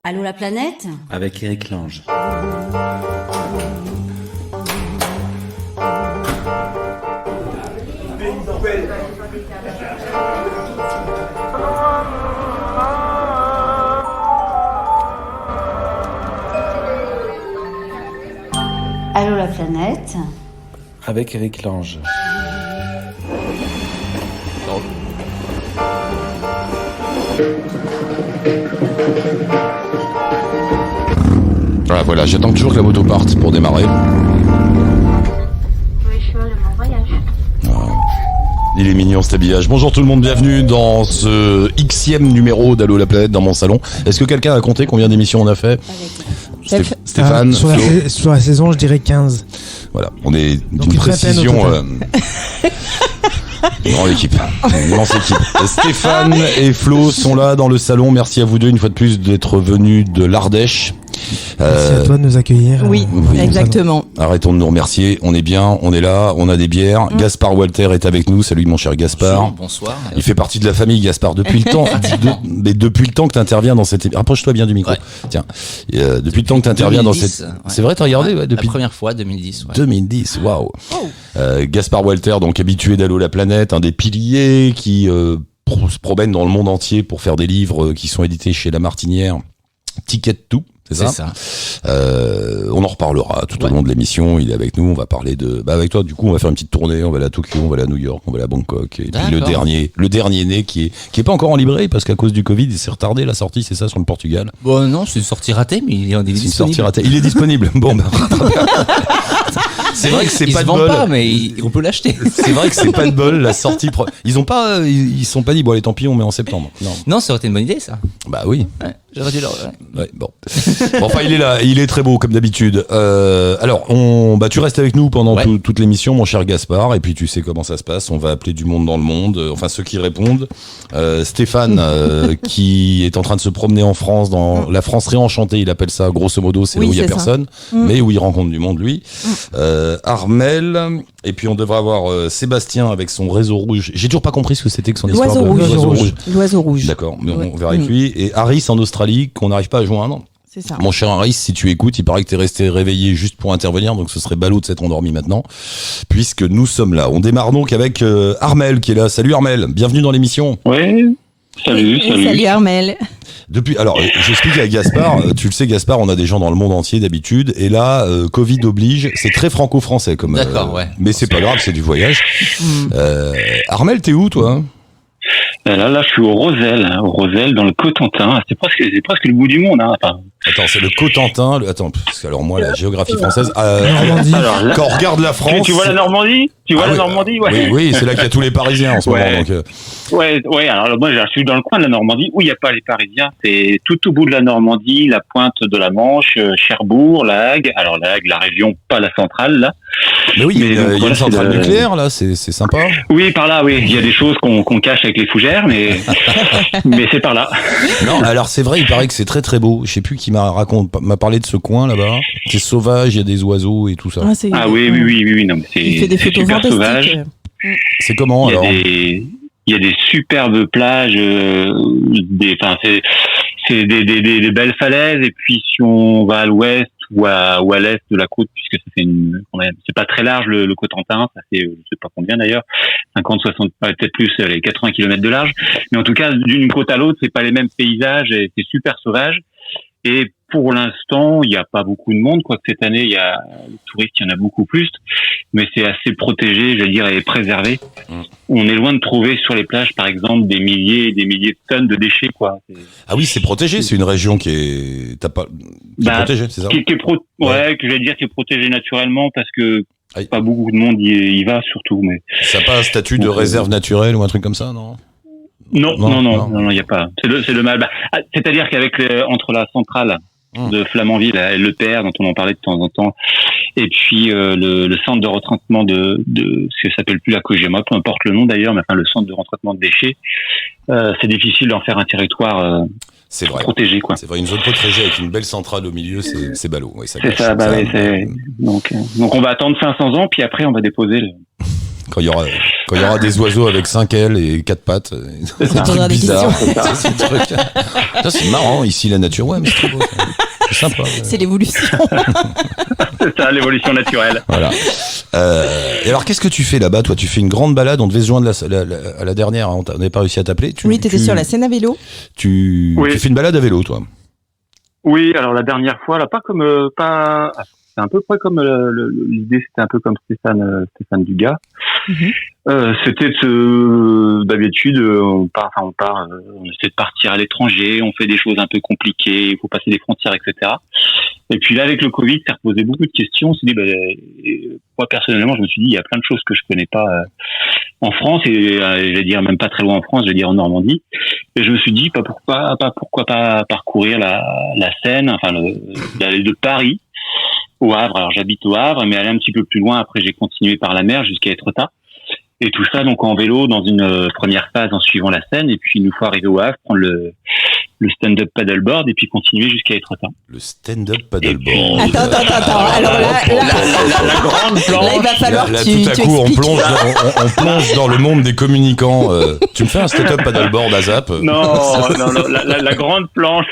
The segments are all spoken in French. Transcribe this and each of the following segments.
Allô la planète ? Avec Eric Lange. Allô la planète ? Avec Eric Lange. Voilà, j'attends toujours que la moto parte pour démarrer. Il est mignon cet habillage. Bonjour tout le monde, bienvenue dans ce Xème numéro d'Allo la planète dans mon salon. Est-ce que quelqu'un a compté combien d'émissions on a fait? Stéphane, sur la saison, je dirais 15. Voilà, on est d'une précision... Une grande équipe, une immense équipe. Stéphane et Flo sont là dans le salon. Merci à vous deux une fois de plus d'être venus de l'Ardèche. Merci à toi de nous accueillir. Oui, exactement. Arrêtons de nous remercier. On est bien, on est là, on a des bières. Gaspard Walter est avec nous. Salut mon cher Gaspard. Bonsoir. Il fait partie de la famille Gaspard depuis le temps. Mais depuis le temps que tu interviens dans cette émission. Rapproche-toi bien du micro. Ouais. Tiens. Depuis le temps que tu interviens dans cette. Ouais. C'est vrai, t'as regardé depuis la première fois, 2010. Ouais. 2010, waouh. Gaspard Walter, donc habitué d'Allo la planète, un des piliers qui se promène dans le monde entier pour faire des livres qui sont édités chez La Martinière. Ticket tout. C'est ça. On en reparlera tout au long de l'émission. Il est avec nous. On va parler de. Avec toi, du coup, on va faire une petite tournée. On va aller à Tokyo, on va aller à New York, on va aller à Bangkok. Et puis le dernier né qui est pas encore en librairie parce qu'à cause du Covid, il s'est retardé la sortie. C'est ça sur le Portugal. Bon, non, c'est une sortie ratée, mais il est disponible. C'est une sortie ratée. Il est disponible. Bon, c'est vrai que c'est pas de bol. Il se vend pas, mais on peut l'acheter. C'est vrai que c'est pas de bol la sortie. Ils sont pas dit bon allez tant pis on met en septembre. Non, ça aurait été une bonne idée ça. Bah oui. Ouais, j'aurais dû bon. Enfin il est là, il est très beau comme d'habitude. Alors tu restes avec nous pendant toute l'émission mon cher Gaspard et puis tu sais comment ça se passe. On va appeler du monde dans le monde. Enfin ceux qui répondent. Stéphane qui est en train de se promener en France dans la France réenchantée. Il appelle ça grosso modo c'est là où il y a personne, mais où il rencontre du monde lui. Armel, et puis on devrait avoir Sébastien avec son réseau rouge. J'ai toujours pas compris ce que c'était que son histoire de L'oiseau rouge. D'accord, mais on verra avec lui. Et Harris en Australie, qu'on n'arrive pas à joindre. C'est ça. Mon cher Harris, si tu écoutes, il paraît que t'es resté réveillé juste pour intervenir, donc ce serait ballot de s'être endormi maintenant, puisque nous sommes là. On démarre donc avec Armel qui est là. Salut Armel, bienvenue dans l'émission. Oui, salut. Salut Armel. Alors, j'explique à Gaspard, tu le sais Gaspard, on a des gens dans le monde entier d'habitude, et là, Covid oblige, c'est très franco-français comme. D'accord, ouais. Mais c'est pas grave, c'est du voyage. Armel, t'es où toi ? Là, je suis au Roselle dans le Cotentin. C'est presque le bout du monde, hein. Enfin. Attends, c'est le Cotentin. Parce que alors moi, la géographie française. Normandie. Alors, là, quand on regarde la France. Tu vois la Normandie ? Ouais. Oui, c'est là qu'il y a tous les Parisiens en ce moment. Donc, Ouais. Alors moi, je suis dans le coin de la Normandie où il n'y a pas les Parisiens. C'est tout au bout de la Normandie, la pointe de la Manche, Cherbourg, La Hague. Alors la Hague, la région, pas la centrale là. Mais oui, il y a une centrale nucléaire là. C'est sympa. Oui, par là, oui. Il y a des choses qu'on cache avec les fougères, mais c'est par là. Non, alors c'est vrai, il paraît que c'est très très beau. Je sais plus qui m'a parlé de ce coin là-bas. C'est sauvage, il y a des oiseaux et tout ça. Oui. Non, mais il fait des photos super sauvage. C'est comment alors? Il y a des superbes plages, c'est des belles falaises. Et puis si on va à l'ouest ou à l'est de la côte, puisque ça fait c'est pas très large le Cotentin, ça fait je sais pas combien d'ailleurs, 50, 60, peut-être plus, les 80 km de large. Mais en tout cas, d'une côte à l'autre, c'est pas les mêmes paysages et c'est super sauvage. Et pour l'instant, il n'y a pas beaucoup de monde, quoique cette année, il y a les touristes, il y en a beaucoup plus, mais c'est assez protégé, je veux dire, et préservé. On est loin de trouver sur les plages, par exemple, des milliers et des milliers de tonnes de déchets, quoi. Ah oui, c'est protégé, c'est une région qui est protégée, c'est ça? Que j'allais dire, qui est protégée naturellement, parce que pas beaucoup de monde y va, surtout, mais. Ça n'a pas un statut de réserve naturelle ou un truc comme ça, non? Non, il n'y a pas. C'est le mal. C'est-à-dire qu'avec entre la centrale de Flamanville et Le Père, dont on en parlait de temps en temps, et puis le centre de retraitement de ce que s'appelle plus la Cogema, peu importe le nom d'ailleurs, mais enfin le centre de retraitement de déchets, c'est difficile d'en faire un territoire c'est vrai. Protégé, quoi. C'est vrai, une zone protégée avec une belle centrale au milieu, c'est ballot. Oui, c'est ça, Donc on va attendre 500 ans, puis après on va déposer Quand il y aura des oiseaux avec 5 ailes et 4 pattes. C'est un truc Faudra des bizarre. questions. C'est un truc- Ça, c'est marrant, ici la nature. Ouais, mais c'est trop beau. Ça. C'est sympa. C'est l'évolution. C'est ça, l'évolution naturelle. Voilà. Et alors, qu'est-ce que tu fais là-bas, toi? Tu fais une grande balade, on devait se joindre à la dernière, hein, on n'avait pas réussi à t'appeler. Oui, t'étais sur la scène à vélo. Tu fais une balade à vélo, toi? Oui, alors la dernière fois, là, c'est un peu près comme l'idée, c'était un peu comme Stéphane Dugas. C'était d'habitude, on essaie de partir à l'étranger, on fait des choses un peu compliquées, il faut passer des frontières, etc. Et puis là, avec le Covid, ça reposait beaucoup de questions. On s'est dit, moi personnellement, je me suis dit, il y a plein de choses que je connais pas en France et je vais dire même pas très loin en France, je vais dire en Normandie. Et je me suis dit, pourquoi pas parcourir la Seine, enfin d'aller de Paris au Havre. Alors j'habite au Havre, mais aller un petit peu plus loin. Après, j'ai continué par la mer jusqu'à Étretat. Et tout ça donc en vélo dans une première phase en suivant la Seine. Et puis une fois arrivé au Havre, prendre le stand-up paddleboard et puis continuer jusqu'à Étretat. Le stand-up paddleboard. Attends. Alors là, La grande planche. là, il va falloir Là, que tu tout à coup, on expliques. plonge dans le monde des communicants. Tu me fais un stand-up paddleboard à Zap? Non, la grande planche.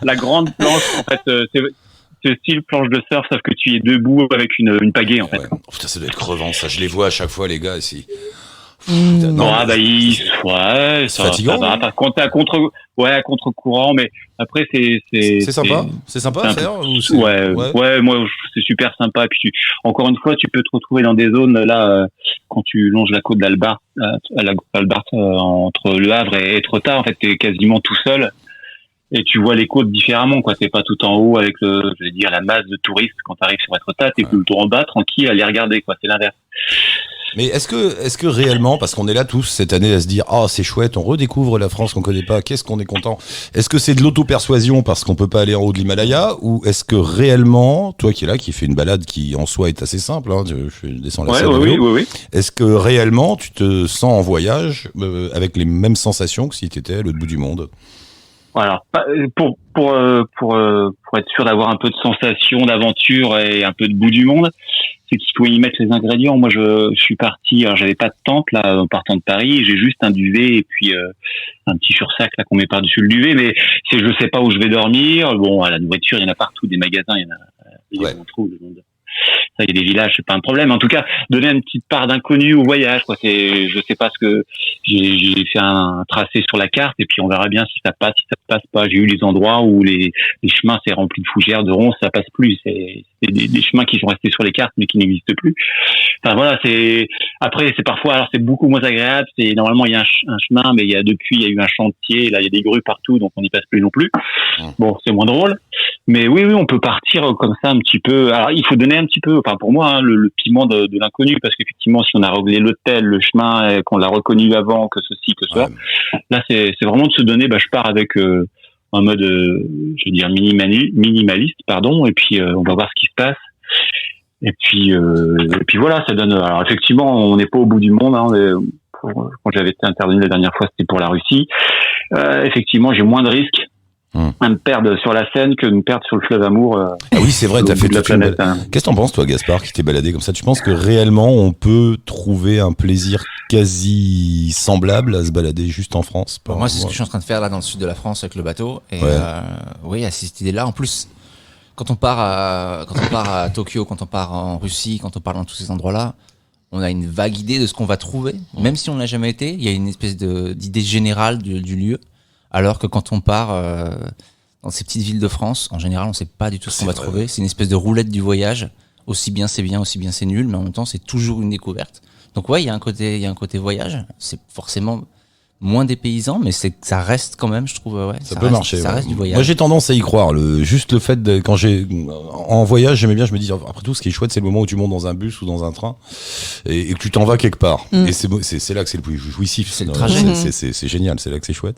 La grande planche, en fait, c'est style planche de surf, sauf que tu es debout avec une pagaie, en fait. Ouais. Oh, putain, ça doit être crevant, ça. Je les vois à chaque fois, les gars, ici. Non, ouais, c'est fatigant, ça va. Par contre, à contre-courant, mais après, c'est sympa. C'est sympa à faire? Ou c'est... Ouais, moi, c'est super sympa. Puis, encore une fois, tu peux te retrouver dans des zones, là, quand tu longes la côte d'Albart, entre Le Havre et Étretat, en fait, t'es quasiment tout seul. Et tu vois les côtes différemment, quoi. T'es pas tout en haut avec la masse de touristes quand t'arrives sur Étretat, t'es plutôt en bas, tranquille, à les regarder, quoi. C'est l'inverse. Mais est-ce que réellement, parce qu'on est là tous cette année à se dire, c'est chouette, on redécouvre la France qu'on connaît pas, qu'est-ce qu'on est content. Est-ce que c'est de l'auto-persuasion parce qu'on peut pas aller en haut de l'Himalaya, ou est-ce que réellement, toi qui es là, qui fait une balade qui en soi est assez simple, hein, je descends la Seine à vélo, Oui. est-ce que réellement tu te sens en voyage avec les mêmes sensations que si tu étais à l'autre bout du monde? Voilà. Pour être sûr d'avoir un peu de sensation, d'aventure et un peu de bout du monde, c'est qu'il faut y mettre les ingrédients. Moi, je suis parti, alors j'avais pas de tente là en partant de Paris, j'ai juste un duvet et puis un petit sursac là qu'on met par-dessus le duvet, mais je sais pas où je vais dormir. Bon, à la nourriture, il y en a partout, des magasins, on trouve le monde. Ça, il y a des villages, c'est pas un problème. En tout cas, donner une petite part d'inconnu au voyage, quoi. Je sais pas ce que j'ai fait un tracé sur la carte et puis on verra bien si ça passe pas. J'ai eu les endroits où les chemins c'est rempli de fougères, de ronces, ça passe plus. C'est des chemins qui sont restés sur les cartes mais qui n'existent plus. Enfin voilà, après c'est parfois, alors c'est beaucoup moins agréable. C'est normalement il y a un chemin, mais il y a eu un chantier. Là il y a des grues partout, donc on n'y passe plus non plus. Bon, c'est moins drôle. Mais oui, on peut partir comme ça un petit peu. Alors, il faut donner un petit peu, enfin pour moi, le piment de l'inconnu, parce qu'effectivement, si on a réglé l'hôtel, le chemin, qu'on l'a reconnu avant, que ceci, que cela, là, c'est vraiment de se donner. Je pars avec un mode, je veux dire minimaliste, pardon, et puis on va voir ce qui se passe. Et puis voilà, ça donne. Alors effectivement, on n'est pas au bout du monde. Hein, quand j'avais été intervenu la dernière fois, c'était pour la Russie. Effectivement, j'ai moins de risques à me perdre sur la Seine que de me perdre sur le fleuve Amour. Ah oui, c'est vrai, t'as fait toute planète. Qu'est-ce que t'en penses, toi, Gaspard, qui t'es baladé comme ça? Tu penses que réellement on peut trouver un plaisir quasi semblable à se balader juste en France? Moi, c'est ce que je suis en train de faire là dans le sud de la France avec le bateau. Et oui, à cette idée-là. En plus, quand on part à Tokyo, quand on part en Russie, quand on part dans tous ces endroits-là, on a une vague idée de ce qu'on va trouver. Même si on n'a jamais été, il y a une espèce d'idée générale du lieu. Alors que quand on part dans ces petites villes de France, en général, on ne sait pas du tout ce qu'on va trouver. C'est une espèce de roulette du voyage. Aussi bien c'est bien, aussi bien c'est nul, mais en même temps, c'est toujours une découverte. Donc ouais, il y a un côté voyage. C'est forcément moins dépaysant, mais ça reste quand même, je trouve, ça peut marcher. Ça reste du voyage. Moi, j'ai tendance à y croire. Juste le fait de, quand en voyage, j'aimais bien, je me dis, après tout, ce qui est chouette, c'est le moment où tu montes dans un bus ou dans un train et que tu t'en vas quelque part. Et c'est là que c'est le plus jouissif. C'est le trajet. C'est génial, c'est là que c'est chouette.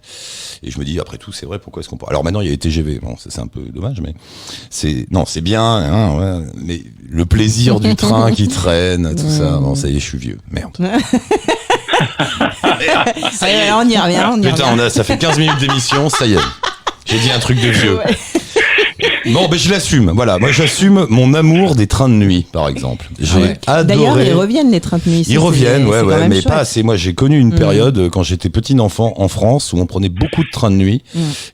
Et je me dis, après tout, c'est vrai, pourquoi est-ce qu'on peut... Alors maintenant, il y a les TGV. Bon, c'est un peu dommage, mais c'est bien, hein, ouais. Mais le plaisir du train qui traîne, tout ça. Bon, ça y est, je suis vieux. Merde. On y revient. Putain, ça fait 15 minutes d'émission, ça y est. J'ai dit un truc de vieux. Non, mais je l'assume. Voilà, moi j'assume mon amour des trains de nuit, par exemple. J'ai D'ailleurs, adoré. ils reviennent les trains de nuit. Ils reviennent, ouais, c'est quand ouais, même mais chouette. pas assez. Moi, j'ai connu une période quand j'étais petit enfant en France où on prenait beaucoup de trains de nuit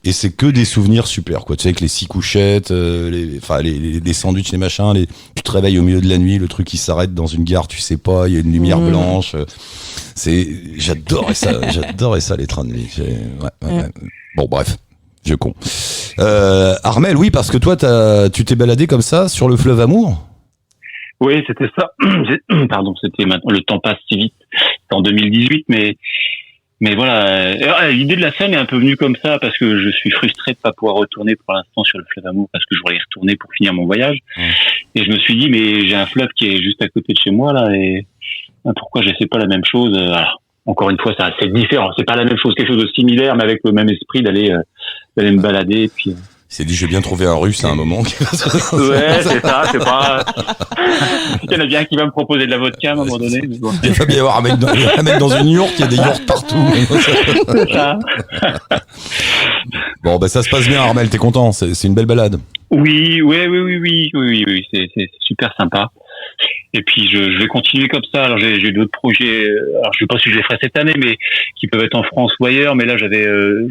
et c'est que des souvenirs super, quoi. Tu sais, avec les 6 couchettes, les sandwichs, les machins, tu te réveilles au milieu de la nuit, le truc qui s'arrête dans une gare, tu sais pas, il y a une lumière blanche. J'adorais ça, les trains de nuit. Ouais. Bon, bref. Je con. Armel, oui, parce que toi, tu t'es baladé comme ça sur le fleuve Amour. Oui, c'était ça. Pardon, c'était maintenant, le temps passe si vite. C'était en 2018, mais voilà. L'idée de la scène est un peu venue comme ça parce que je suis frustré de pas pouvoir retourner pour l'instant sur le fleuve Amour parce que je voulais y retourner pour finir mon voyage. Et je me suis dit, mais j'ai un fleuve qui est juste à côté de chez moi, là, et pourquoi j'essaie pas la même chose? Alors, encore une fois, c'est différent. C'est pas la même chose, quelque chose de similaire, mais avec le même esprit d'aller me balader, et puis, Il s'est dit, j'ai bien trouvé un russe à un moment. ouais, c'est ça, c'est pas, il y en a bien qui va me proposer de la vodka à un moment donné, mais bon. Il va bien y avoir un mec dans une yourte, il y a des yourtes partout. C'est ça. Bon, bah, ça se passe bien, Armel, t'es content, c'est une belle balade. Oui, c'est super sympa. Et puis je vais continuer comme ça. Alors j'ai d'autres projets. Alors je sais pas si je les ferai cette année, mais qui peuvent être en France ou ailleurs. Mais là je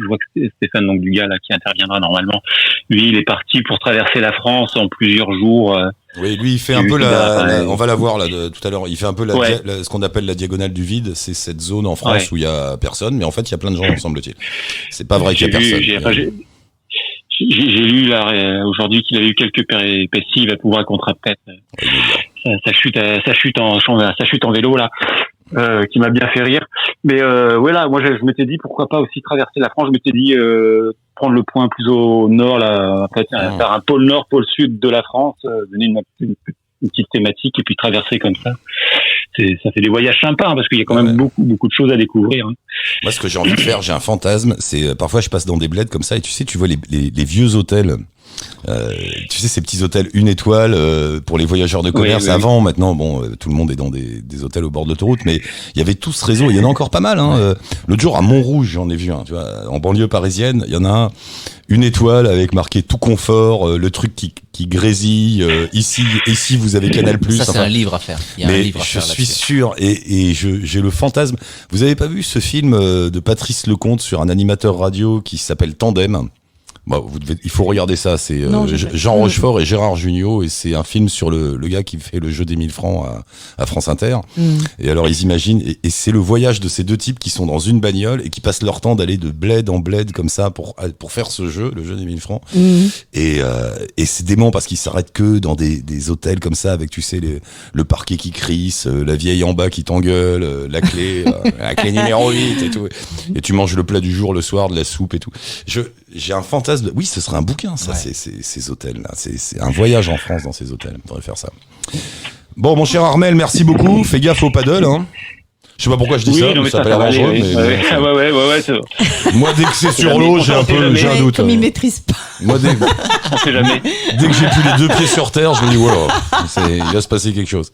vois que Stéphane donc Dugas là qui interviendra normalement. Lui il est parti pour traverser la France en plusieurs jours. Oui, lui il fait un peu on va la voir là tout à l'heure. Il fait un peu ce qu'on appelle la diagonale du vide. C'est cette zone en France où il y a personne, mais en fait il y a plein de gens, semble-t-il. C'est pas vrai qu'il y a personne. J'ai lu là aujourd'hui qu'il a eu quelques péripéties. Il va pouvoir raconter peut-être sa chute en vélo là, qui m'a bien fait rire. Mais voilà, moi je m'étais dit pourquoi pas aussi traverser la France. Je m'étais dit prendre le point plus au nord là, en fait, faire un pôle nord, pôle sud de la France, donner une petite thématique et puis traverser comme ça. Ça fait des voyages sympas hein, parce qu'il y a quand même beaucoup de choses à découvrir. Hein. Moi, ce que j'ai envie de faire, j'ai un fantasme. C'est parfois je passe dans des bleds comme ça et tu sais, tu vois les vieux hôtels. Tu sais ces petits hôtels 1 étoile pour les voyageurs de commerce. Oui. Avant, maintenant, bon, tout le monde est dans des hôtels au bord de l'autoroute, mais il y avait tout ce réseau. Il y en a encore pas mal. Hein. L'autre jour à Montrouge, j'en ai vu un. Tu vois, en banlieue parisienne, il y en a un 1 étoile avec marqué tout confort, le truc qui grésille. Ici, vous avez Canal+. Ça, c'est un livre à faire. Il y a un livre à faire je suis là-dessus. sûr, et j'ai le fantasme. Vous avez pas vu ce film de Patrice Lecomte sur un animateur radio qui s'appelle Tandem? Bon, il faut regarder ça. C'est Jean Rochefort et Gérard Jugnot, et c'est un film sur le gars qui fait le jeu des 1000 francs à France Inter. Et alors ils imaginent, et c'est le voyage de ces deux types qui sont dans une bagnole et qui passent leur temps d'aller de bled en bled comme ça pour faire ce jeu, le jeu des 1000 francs. Et c'est dément parce qu'ils s'arrêtent que dans des hôtels comme ça avec, tu sais, le parquet qui crisse, la vieille en bas qui t'engueule, la clé numéro 8 et tout. Et tu manges le plat du jour le soir, de la soupe et tout. J'ai un fantasme. Oui, ce serait un bouquin, ça, ces hôtels-là. C'est un voyage en France dans ces hôtels. On devrait faire ça. Bon, mon cher Armel, merci beaucoup. Fais gaffe au paddle, hein. Je sais pas pourquoi je dis ça, mais ça a pas l'air dangereux. Ouais, c'est bon. Moi, dès que c'est sur l'eau, j'ai un doute. Comme il maîtrise pas. Moi, On sait jamais. dès que j'ai plus les 2 pieds sur terre, je me dis, wow, il va se passer quelque chose.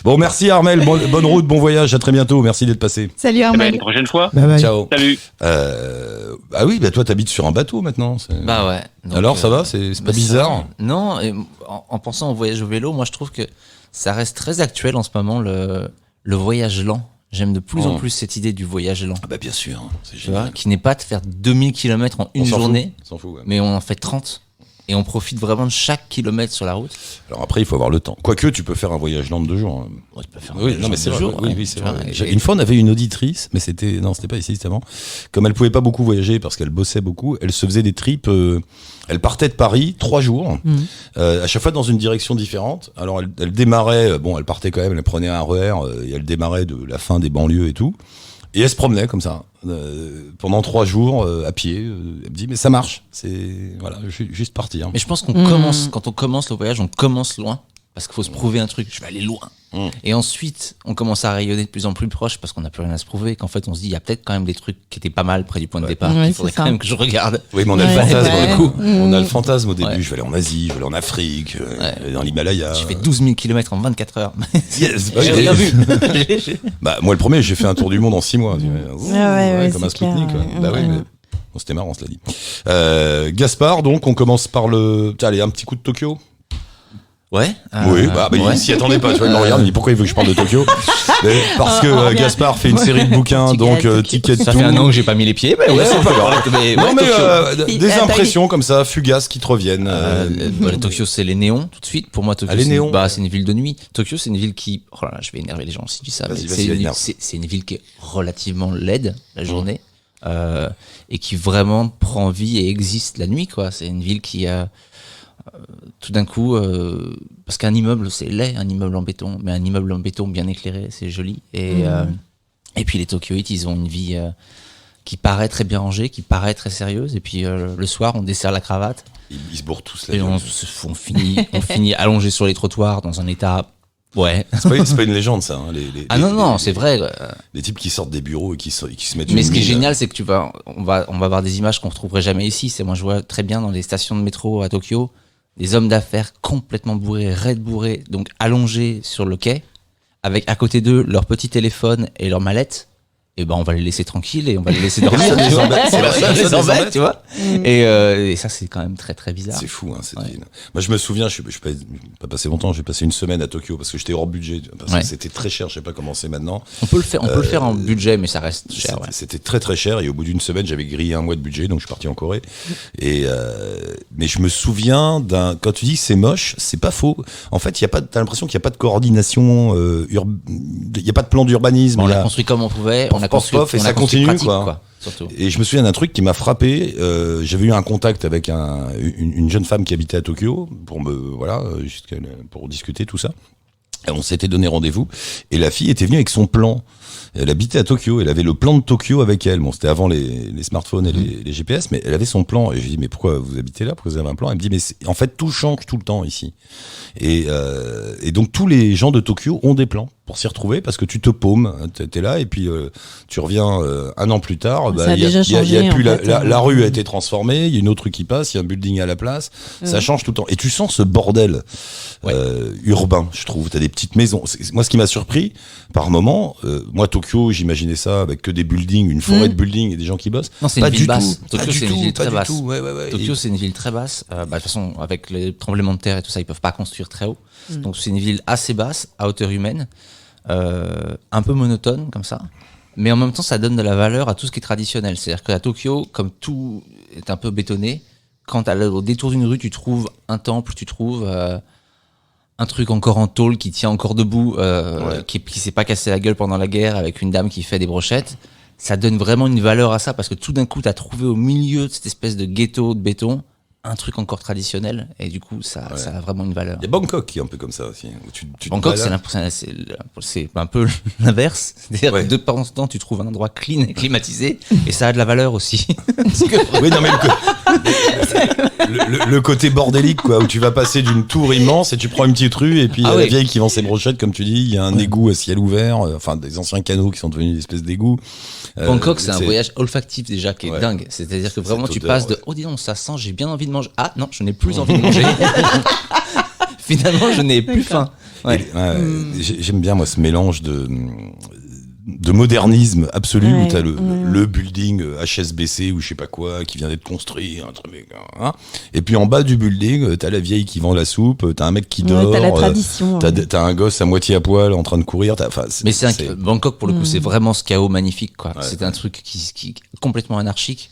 Bon, merci Armel, bonne route, bon voyage, à très bientôt, merci d'être passé. Salut Eh ben, Armel. une prochaine fois. Bye bye. Ciao. Salut. Ah oui, bah toi, t'habites sur un bateau maintenant. Bah ouais. Donc, Alors, ça va, c'est pas bah, bizarre? Non, et en pensant au voyage au vélo, moi je trouve que ça reste très actuel en ce moment, le voyage lent. J'aime de plus en plus cette idée du voyage lent. Ah bah bien sûr, c'est Tu vois, génial. qui n'est pas de faire 2000 km en une s'en journée, fout, on s'en fout, ouais. mais on en fait 30. Et on profite vraiment de chaque kilomètre sur la route. Alors après, il faut avoir le temps. Quoique, tu peux faire un voyage lent de 2 jours. Hein. Ouais, tu peux faire un Oui, voyage non, mais en c'est 2 vrai. jours, Oui, ouais, c'est tu vois, vrai. et- Une fois, on avait une auditrice, mais c'était pas ici, c'était avant. Comme elle pouvait pas beaucoup voyager parce qu'elle bossait beaucoup, elle se faisait des trips. Elle partait de Paris 3 jours, à chaque fois dans une direction différente. Alors elle démarrait, elle partait quand même, elle prenait un RER et elle démarrait de la fin des banlieues et tout. Et elle se promenait comme ça pendant 3 jours à pied. Elle me dit mais ça marche, c'est voilà, juste partir. Mais je pense qu'on commence, quand on commence le voyage, on commence loin. Parce qu'il faut se prouver un truc, je vais aller loin. Et ensuite, on commence à rayonner de plus en plus proche parce qu'on n'a plus rien à se prouver. Qu'en fait, on se dit, il y a peut-être quand même des trucs qui étaient pas mal près du point de départ. Ouais, qu'il faudrait c'est ça. quand même que je regarde. Oui, mais on a le Ouais, fantasme c'est du vrai. coup. On a le fantasme au début. Ouais. Je vais aller en Asie, je vais aller en Afrique, dans l'Himalaya. J'ai fait 12 000 km en 24 heures. Yes, J'ai rien vu. Bah moi le premier, j'ai fait un tour du monde en 6 mois. ouais, Comme un c'est clair, Spoutnik. ouais. Bah oui, mais Bon, c'était marrant, cela dit. Gaspard, donc, on commence par allez, un petit coup de Tokyo. Ouais. Oui, il s'y attendait pas. Tu vois, il me regarde, il me dit pourquoi il veut que je parle de Tokyo. Parce que Gaspard fait une série de bouquins, donc Ticket Ça to. fait un an que j'ai pas mis les pieds, mais ouais, c'est pas grave. Non, Tokyo. mais des impressions comme ça, fugaces qui te reviennent. Tokyo, c'est les néons, tout de suite. Pour moi, Tokyo, les néons. C'est une ville de nuit. Tokyo, c'est une ville qui, oh là là, je vais énerver les gens si tu dis ça, mais c'est une ville qui est relativement laide la journée, et qui vraiment prend vie et existe la nuit, quoi. C'est une ville qui tout d'un coup, parce qu'un immeuble, c'est laid, un immeuble en béton, mais un immeuble en béton bien éclairé, c'est joli. Et puis les Tokyoïtes, ils ont une vie qui paraît très bien rangée, qui paraît très sérieuse. Et puis le soir, on desserre la cravate. Ils se bourrent tous là. Et on finit allongé sur les trottoirs dans un état. Ouais. C'est pas une légende, ça. Hein, non, c'est vrai. Les types qui sortent des bureaux et qui se mettent. Mais ce qui est génial, c'est que on va avoir des images qu'on retrouverait jamais ici. Moi, je vois très bien dans les stations de métro à Tokyo des hommes d'affaires complètement bourrés, raides bourrés, donc allongés sur le quai, avec à côté d'eux leur petit téléphone et leur mallette. Et on va les laisser tranquilles et on va les laisser dormir. Ça les embête, tu vois. Et ça, c'est quand même très très bizarre. C'est fou, hein, cette ville. Moi, je me souviens, je suis pas passé longtemps, j'ai passé une semaine à Tokyo parce que j'étais hors budget, parce que c'était très cher, je sais pas comment c'est maintenant. On peut le faire en budget, mais ça reste cher. C'était très très cher et au bout d'une semaine, j'avais grillé un mois de budget, donc je suis parti en Corée. Mais je me souviens quand tu dis que c'est moche, c'est pas faux. En fait, t'as l'impression qu'il n'y a pas de coordination, il n'y a pas de plan d'urbanisme. On l'a construit comme on pouvait. Et ça continue, pratique, quoi. Surtout. Et je me souviens d'un truc qui m'a frappé. J'avais eu un contact avec une jeune femme qui habitait à Tokyo pour discuter tout ça. Et on s'était donné rendez-vous. Et la fille était venue avec son plan. Elle habitait à Tokyo. Elle avait le plan de Tokyo avec elle. Bon, c'était avant les smartphones et les GPS, mais elle avait son plan. Et je lui dis, mais pourquoi vous habitez là? Pourquoi vous avez un plan? Elle me dit, mais en fait, tout change tout le temps ici. Et donc tous les gens de Tokyo ont des plans pour s'y retrouver parce que tu te paumes, t'es là et puis tu reviens un an plus tard. La rue a été transformée, il y a une autre rue qui passe, il y a un building à la place, ça change tout le temps. Et tu sens ce bordel urbain, je trouve. T'as des petites maisons. Moi, ce qui m'a surpris par moment, moi Tokyo, j'imaginais ça avec que des buildings, une forêt de buildings et des gens qui bossent. Non, c'est une ville basse. Tokyo, c'est une ville très basse. Tokyo, c'est une ville très basse. De toute façon, avec les tremblements de terre et tout ça, ils peuvent pas construire très haut. Donc c'est une ville assez basse, à hauteur humaine, un peu monotone comme ça. Mais en même temps, ça donne de la valeur à tout ce qui est traditionnel. C'est-à-dire qu'à Tokyo, comme tout est un peu bétonné, quand au détour d'une rue, tu trouves un temple, tu trouves un truc encore en tôle qui tient encore debout, qui s'est pas cassé la gueule pendant la guerre avec une dame qui fait des brochettes. Ça donne vraiment une valeur à ça parce que tout d'un coup, t'as trouvé au milieu de cette espèce de ghetto de béton un truc encore traditionnel et du coup ça a vraiment une valeur. Il y a Bangkok qui est un peu comme ça aussi. Bangkok c'est un peu l'inverse, c'est-à-dire que de temps en temps tu trouves un endroit clean et climatisé et ça a de la valeur aussi. Oui, non mais le côté bordélique quoi, où tu vas passer d'une tour immense et tu prends une petite rue et puis il y a la vieille qui vend ses brochettes comme tu dis, il y a un égout à ciel ouvert, enfin des anciens canaux qui sont devenus une espèce d'égout. Bangkok c'est un voyage olfactif déjà qui est dingue, c'est-à-dire que vraiment tu passes de oh dis donc ça sent, j'ai bien envie de manger, ah non je n'ai plus envie de manger. Finalement je n'ai plus faim. J'aime bien moi ce mélange de modernisme absolu où t'as le building HSBC ou je sais pas quoi qui vient d'être construit, et puis en bas du building t'as la vieille qui vend la soupe, t'as un mec qui dort, t'as la tradition, t'as un gosse à moitié à poil en train de courir. Mais Bangkok pour le coup c'est vraiment ce chaos magnifique quoi. C'est un truc qui est complètement anarchique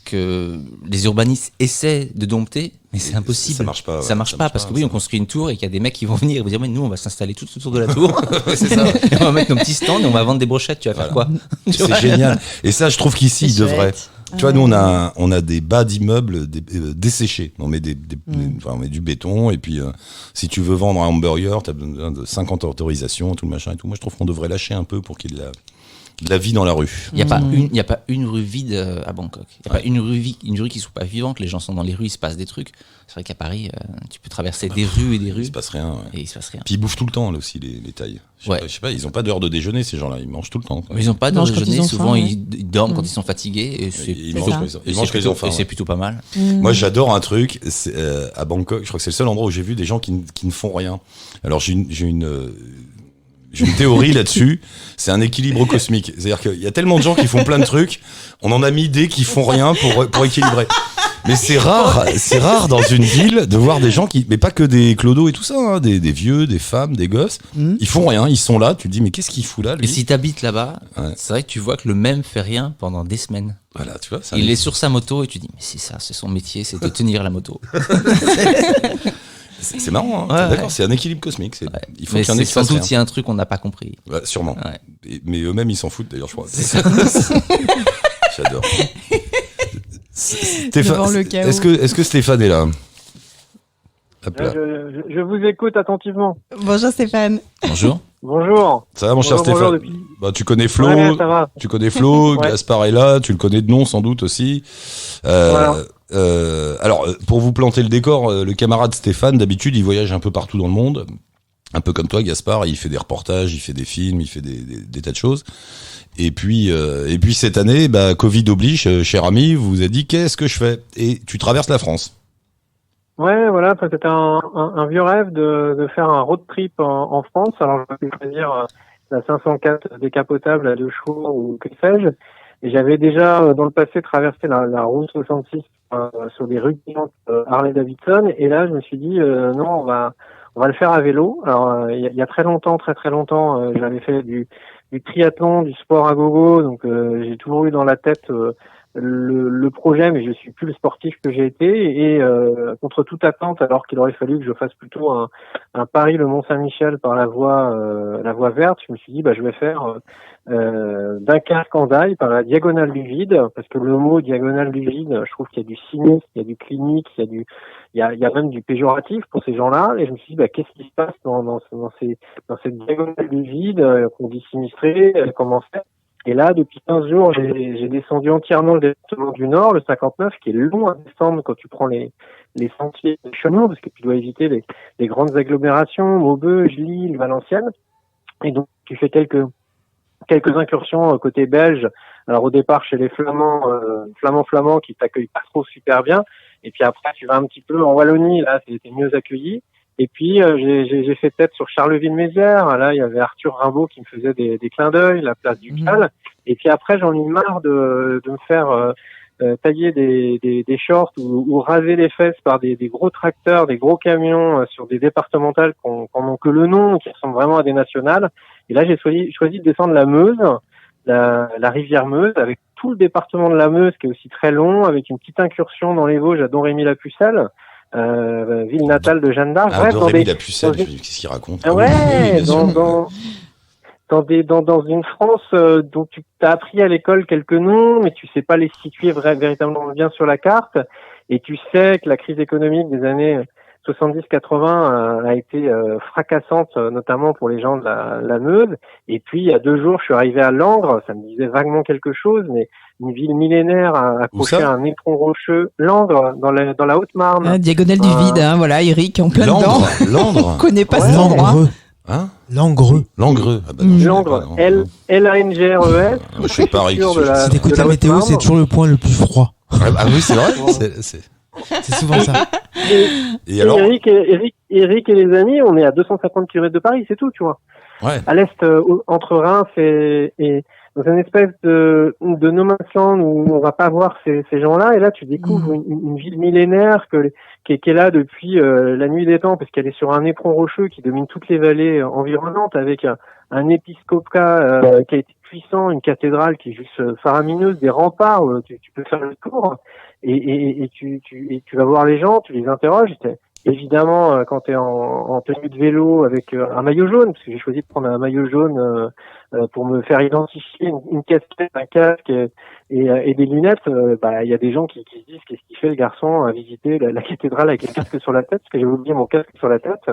que les urbanistes essaient de dompter, mais c'est impossible. Ça marche pas. Ça marche pas parce que on construit une tour et qu'il y a des mecs qui vont venir et vont dire mais nous on va s'installer tout autour de la tour. C'est ça. Et on va mettre nos petits stands et on va vendre des brochettes. Tu vas faire quoi? C'est génial. Et ça, je trouve qu'ici il devrait. Tu vois, nous on a des bas d'immeubles desséchés. On met on met du béton et puis si tu veux vendre un hamburger, t'as besoin de 50 autorisations, tout le machin et tout. Moi, je trouve qu'on devrait lâcher un peu pour qu'il y ait de la vie dans la rue. Il y a pas une rue vide à Bangkok. Il y a pas une rue qui soit pas vivante. Les gens sont dans les rues, il se passe des trucs. C'est vrai qu'à Paris, tu peux traverser des rues et des rues. Il se passe rien. Et il se passe rien. Puis ils bouffent tout le temps là aussi les Thaïs. Je sais pas, ils ont pas d'heure de déjeuner ces gens-là. Ils mangent tout le temps. Quoi. Mais ils ont pas d'heure de déjeuner. Souvent ils dorment quand ils sont fatigués. Et ils mangent quand ils ont faim. Et c'est plutôt pas mal. Moi j'adore un truc. À Bangkok, je crois que c'est le seul endroit où j'ai vu des gens qui ne font rien. Alors j'ai J'ai une théorie là-dessus. C'est un équilibre cosmique. C'est-à-dire qu'il y a tellement de gens qui font plein de trucs. On en a mis des qui font rien pour équilibrer. Mais c'est rare dans une ville de voir des gens mais pas que des clodos et tout ça, hein, des vieux, des femmes, des gosses. Ils font rien, ils sont là. Tu te dis, mais qu'est-ce qu'il fout là, lui? Et si t'habites là-bas, Ouais. c'est vrai que tu vois que le même fait rien pendant des semaines. Voilà, tu vois. Il est sur sa moto et tu dis, mais c'est ça, c'est son métier, c'est de tenir la moto. C'est marrant, hein. Ouais, D'accord, ouais. c'est un équilibre cosmique. Il faut Mais qu'il y en ait c'est qui fassent sans doute, rien. il y a un truc qu'on n'a pas compris. Ouais, sûrement. Ouais. Mais eux-mêmes, ils s'en foutent d'ailleurs, je crois. J'adore. Devant le chaos. Est-ce que Stéphane est là? Hop là. Je vous écoute attentivement. Bonjour Stéphane. Bonjour. Bonjour. Ça va, mon cher Bonjour Stéphane? depuis- Bah, tu connais Flo, Ouais, ça va. tu connais Flo, Ouais. Gaspard est là, tu le connais de nom sans doute aussi. Voilà. Alors, pour vous planter le décor, le camarade Stéphane, d'habitude, il voyage un peu partout dans le monde. Un peu comme toi, Gaspard, il fait des reportages, il fait des films, il fait des tas de choses. Et puis cette année, bah, Covid oblige, cher ami, vous vous a dit qu'est-ce que je fais? Et tu traverses la France. Ouais, voilà, c'était un vieux rêve de faire un road trip en France. Alors, je vais choisir la 504 décapotable à 2 chevaux ou que sais-je. Et j'avais déjà, dans le passé, traversé la route 66 sur des rues Harley-Davidson. Et là, je me suis dit, non, on va le faire à vélo. Alors, il y a très longtemps, j'avais fait du triathlon, du sport à gogo. Donc, j'ai toujours eu dans la tête le projet, mais je suis plus le sportif que j'ai été. Et contre toute attente, alors qu'il aurait fallu que je fasse plutôt un Paris le Mont-Saint-Michel par la voie verte, je me suis dit, je vais faire Dunkerque-Andaille par la diagonale du vide, parce que le mot diagonale du vide, je trouve qu'il y a du sinistre, il y a du clinique, il y a même du péjoratif pour ces gens-là. Et je me suis dit, qu'est-ce qui se passe dans cette diagonale du vide qu'on dit sinistré, comment faire? Et là, depuis 15 jours, j'ai descendu entièrement le département du Nord, le 59, qui est long à descendre quand tu prends les sentiers de chemin, parce que tu dois éviter les grandes agglomérations, Maubeuge, Lille, Valenciennes. Et donc, tu fais quelques incursions côté belge. Alors, au départ, chez les Flamands qui t'accueillent pas trop super bien. Et puis après, tu vas un petit peu en Wallonie, là, t'es mieux accueilli. Et puis, j'ai fait tête sur Charleville-Mézières. Là, il y avait Arthur Rimbaud qui me faisait des clins d'œil, la place du Cal. Et puis après, j'en ai marre de me faire tailler des shorts ou raser les fesses par des gros tracteurs, des gros camions sur des départementales qu'on n'ont que le nom, qui ressemblent vraiment à des nationales. Et là, j'ai choisi de descendre la Meuse, la rivière Meuse, avec tout le département de la Meuse, qui est aussi très long, avec une petite incursion dans les Vosges à Don-Rémy-la-Pucelle. Ville natale de Jeanne d'Arc. Ah, Doremi la pucelle, qu'est-ce qu'il raconte? Ah ouais, Oui, bien sûr. dans une France dont tu as appris à l'école quelques noms, mais tu sais pas les situer véritablement bien sur la carte. Et tu sais que la crise économique des années 70-80 a été fracassante, notamment pour les gens de la Meuse. Et puis, il y a 2 jours, je suis arrivé à Langres. Ça me disait vaguement quelque chose, mais une ville millénaire accrochée à un éperon rocheux. Langres, dans la Haute-Marne. Ah, diagonale du vide, hein, voilà, Eric, en plein dedans. Langres. On connaît pas Ouais. cet endroit. Langreux. Hein? Langreux. Langreux. Ah bah non, je connais Langres, pas, non. L-A-N-G-R-E-S. Je suis Paris. Si t'écoutes la météo, c'est toujours le point le plus froid. Ah oui, c'est vrai. C'est souvent ça. Et alors? Eric et les amis, on est à 250 km de Paris, c'est tout, tu vois. Ouais. À l'est, entre Reims et dans une espèce de no man's land où on va pas voir ces gens-là. Et là, tu découvres une ville millénaire qui est là depuis la nuit des temps, parce qu'elle est sur un éperon rocheux qui domine toutes les vallées environnantes, avec un épiscopat qui a été puissant, une cathédrale qui est juste faramineuse, des remparts où tu peux faire le tour. Et tu vas voir les gens, tu les interroges. Évidemment, quand tu es en tenue de vélo avec un maillot jaune, parce que j'ai choisi de prendre un maillot jaune pour me faire identifier, une casquette, un casque et des lunettes, il y a des gens qui se disent qu'est-ce qu'il fait le garçon à visiter la cathédrale avec un casque sur la tête, parce que j'ai oublié mon casque sur la tête.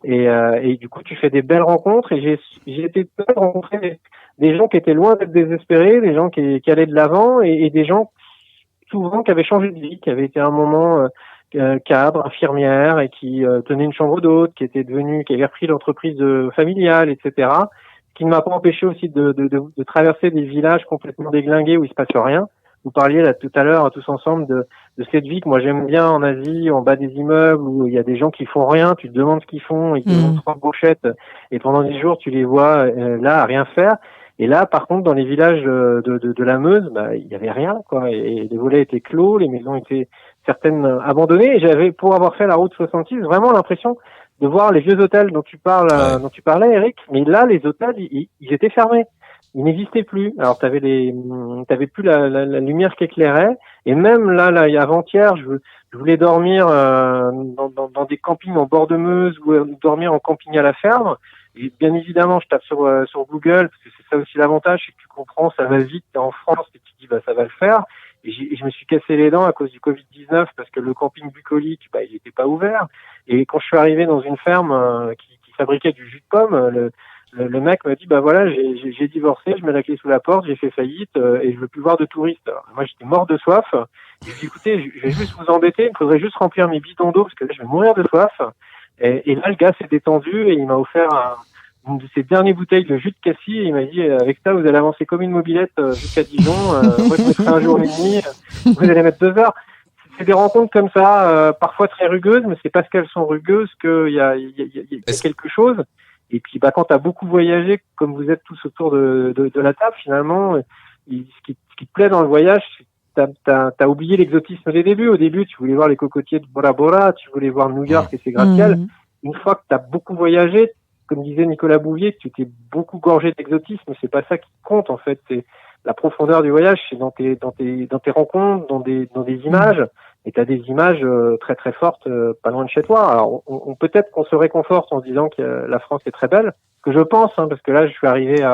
Et du coup, tu fais des belles rencontres, et j'ai été de rencontrer des gens qui étaient loin d'être désespérés, des gens qui allaient de l'avant, et des gens souvent qui avaient changé de vie, qui avaient été à un moment cadre, infirmière, et qui tenaient une chambre d'hôte, qui avaient repris l'entreprise familiale, etc. Ce qui ne m'a pas empêché aussi de traverser des villages complètement déglingués où il se passe rien. vous parliez là tout à l'heure tous ensemble de cette vie que moi j'aime bien en Asie, en bas des immeubles où il y a des gens qui font rien, tu te demandes ce qu'ils font, ils te donnent 3 brochettes et pendant 10 jours tu les vois là à rien faire. Et là, par contre, dans les villages de la Meuse, il y avait rien, quoi. Et les volets étaient clos, les maisons étaient certaines abandonnées. Et j'avais, pour avoir fait la route 66, vraiment l'impression de voir les vieux hôtels dont tu parlais, Eric. Mais là, les hôtels, ils étaient fermés. Ils n'existaient plus. Alors, t'avais plus la lumière qui éclairait. Et même là, avant-hier, je voulais dormir dans des campings en bord de Meuse ou dormir en camping à la ferme. Et bien évidemment, je tape sur Google, parce que c'est ça aussi l'avantage, c'est que tu comprends, ça va vite, t'es en France, et tu te dis, ça va le faire. Et je me suis cassé les dents à cause du Covid-19, parce que le camping bucolique, il n'était pas ouvert. Et quand je suis arrivé dans une ferme qui fabriquait du jus de pomme, le mec m'a dit, voilà, j'ai divorcé, je mets la clé sous la porte, j'ai fait faillite, et je veux plus voir de touristes. Alors, moi, j'étais mort de soif. Et je lui ai dit, écoutez, je vais juste vous embêter, il me faudrait juste remplir mes bidons d'eau, parce que là, je vais mourir de soif. Et là, le gars s'est détendu et il m'a offert une de ses dernières bouteilles de jus de cassis et il m'a dit, avec ça, vous allez avancer comme une mobilette jusqu'à Dijon. Moi, je mettrai 1 jour et demi. Vous allez mettre 2 heures. C'est des rencontres comme ça, parfois très rugueuses, mais c'est parce qu'elles sont rugueuses qu'il y a quelque chose. Et puis, quand t'as beaucoup voyagé, comme vous êtes tous autour de la table, finalement, ce qui te plaît dans le voyage, t'as oublié l'exotisme des débuts. Au début, tu voulais voir les cocotiers de Bora Bora, tu voulais voir New York et ses gratte-ciel. Une fois que t'as beaucoup voyagé, comme disait Nicolas Bouvier, tu t'es beaucoup gorgé d'exotisme. C'est pas ça qui compte, en fait. C'est la profondeur du voyage, c'est dans tes rencontres, dans des images. Et t'as des images très très fortes, pas loin de chez toi. Alors, on peut-être qu'on se réconforte en se disant que la France est très belle, que je pense, parce que là, je suis arrivé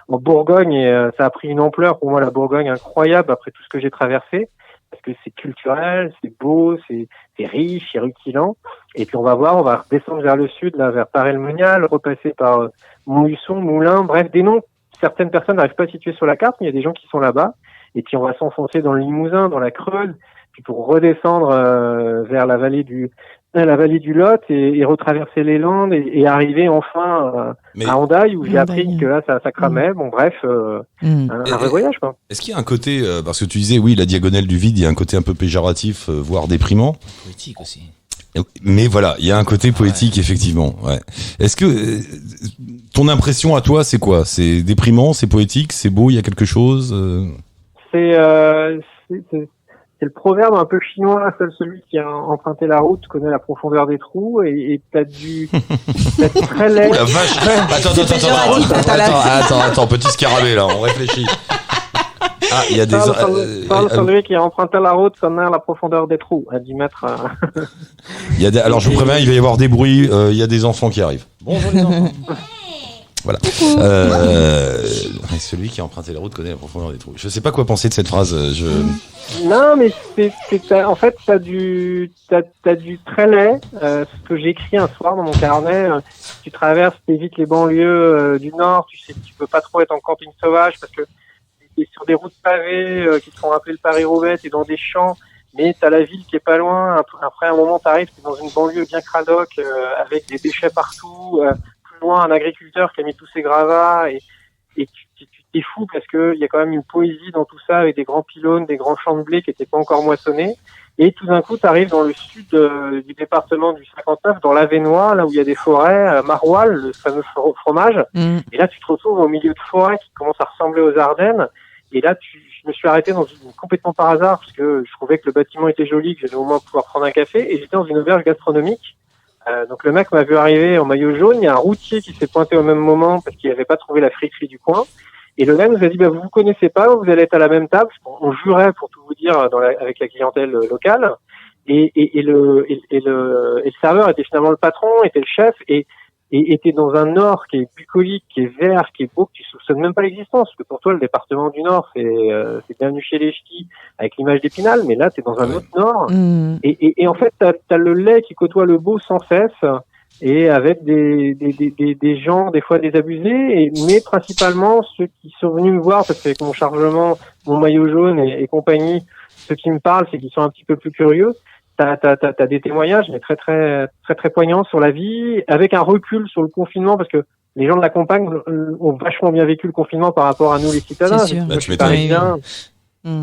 en Bourgogne et ça a pris une ampleur pour moi, la Bourgogne, incroyable après tout ce que j'ai traversé, parce que c'est culturel, c'est beau, c'est riche, c'est rutilant. Et puis on va redescendre vers le sud, là, vers Paray-le-Monial, repasser par Montluçon, Moulins, bref, des noms. Certaines personnes n'arrivent pas à situer sur la carte, mais il y a des gens qui sont là-bas. Et puis on va s'enfoncer dans le Limousin, dans la Creuse, puis pour redescendre vers la vallée du Lot et retraverser les Landes et arriver enfin à Hendaye où j'ai appris que là ça cramait. Bon bref, un vrai voyage, quoi. Est-ce qu'il y a un côté, parce que tu disais oui, la diagonale du vide, il y a un côté un peu péjoratif, voire déprimant. Poétique aussi. Mais voilà, il y a un côté poétique, effectivement. Ouais. Est-ce que ton impression à toi, c'est quoi? C'est déprimant, c'est poétique, c'est beau, il y a quelque chose C'est le proverbe un peu chinois, seul celui qui a emprunté la route connaît la profondeur des trous et t'as du très laid. Oh la vache! Attends, petit scarabée là, on réfléchit. Ah, il y a des. Celui qui a emprunté la route connaît la profondeur des trous, à 10 mètres. Alors je vous préviens, il va y avoir des bruits, il y a des enfants qui arrivent. Bonjour les enfants. Voilà. Celui qui a emprunté la route connaît la profondeur des trous. Je sais pas quoi penser de cette phrase. Non, mais en fait, t'as du très laid. Ce que j'ai écrit un soir dans mon carnet. Tu traverses, t'évites les banlieues du Nord. Tu sais que tu peux pas trop être en camping sauvage parce que t'es sur des routes pavées qui te font rappeler le Paris-Roubaix. T'es dans des champs, mais t'as la ville qui est pas loin. Après un moment, t'arrives, t'es dans une banlieue bien cradoc avec des déchets partout. Loin, un agriculteur qui a mis tous ses gravats et tu t'es fou parce que il y a quand même une poésie dans tout ça avec des grands pylônes, des grands champs de blé qui étaient pas encore moissonnés et tout d'un coup tu arrives dans le sud du département du 59 dans l'Avesnois là où il y a des forêts, Maroilles, le fameux fromage et là tu te retrouves au milieu de forêts qui commencent à ressembler aux Ardennes et là je me suis arrêté complètement par hasard parce que je trouvais que le bâtiment était joli, que j'allais au moins pouvoir prendre un café et j'étais dans une auberge gastronomique. Donc le mec m'a vu arriver en maillot jaune, il y a un routier qui s'est pointé au même moment parce qu'il n'avait pas trouvé la friterie du coin. Et le gars nous a dit, vous connaissez pas, vous allez être à la même table. On jurait, pour tout vous dire, avec la clientèle locale. Et le serveur était finalement le patron, était le chef et était dans un Nord qui est bucolique, qui est vert, qui est beau, que tu soupçonnes même pas l'existence. Parce que pour toi, le département du Nord, c'est Bienvenue chez les Ch'tis avec l'image d'Épinal, mais là, t'es dans un autre Nord. Et en fait, t'as le lait qui côtoie le beau sans cesse, et avec des gens, des fois désabusés, mais principalement ceux qui sont venus me voir, parce qu'avec mon chargement, mon maillot jaune et compagnie, ceux qui me parlent, c'est qu'ils sont un petit peu plus curieux. T'as des témoignages, mais très très très très poignants sur la vie, avec un recul sur le confinement, parce que les gens de la campagne ont vachement bien vécu le confinement par rapport à nous les citadins. C'est sûr. Tu m'étonnes.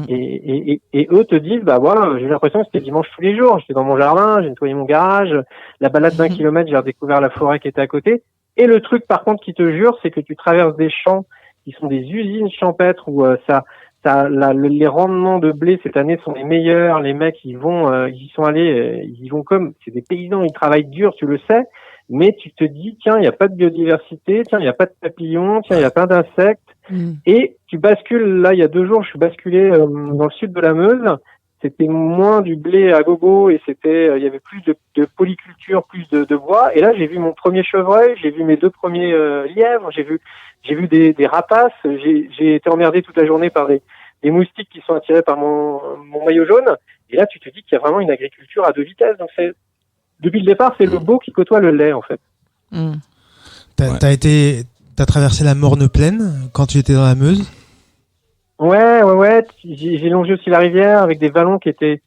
Et eux te disent, bah voilà, j'ai l'impression que c'était dimanche tous les jours. J'étais dans mon jardin, j'ai nettoyé mon garage, la balade d'1 kilomètre, j'ai redécouvert la forêt qui était à côté. Et le truc, par contre, qui te jure, c'est que tu traverses des champs qui sont des usines champêtres où les rendements de blé cette année sont les meilleurs. Les mecs, ils y sont allés, ils y vont comme, c'est des paysans, ils travaillent dur, tu le sais. Mais tu te dis, tiens, il n'y a pas de biodiversité, tiens, il n'y a pas de papillons, tiens, il n'y a pas d'insectes. Et tu bascules, là, il y a 2 jours, je suis basculé dans le sud de la Meuse. C'était moins du blé à gogo et il y avait plus de polyculture, plus de bois. Et là, j'ai vu mon premier chevreuil, j'ai vu mes 2 premiers lièvres, j'ai vu des rapaces. J'ai été emmerdé toute la journée par des moustiques qui sont attirés par mon maillot jaune. Et là, tu te dis qu'il y a vraiment une agriculture à 2 vitesses. Donc depuis le départ, c'est le beau qui côtoie le laid, en fait. T'as traversé la Morne Plaine quand tu étais dans la Meuse? Ouais. J'ai longé aussi la rivière avec des vallons qui étaient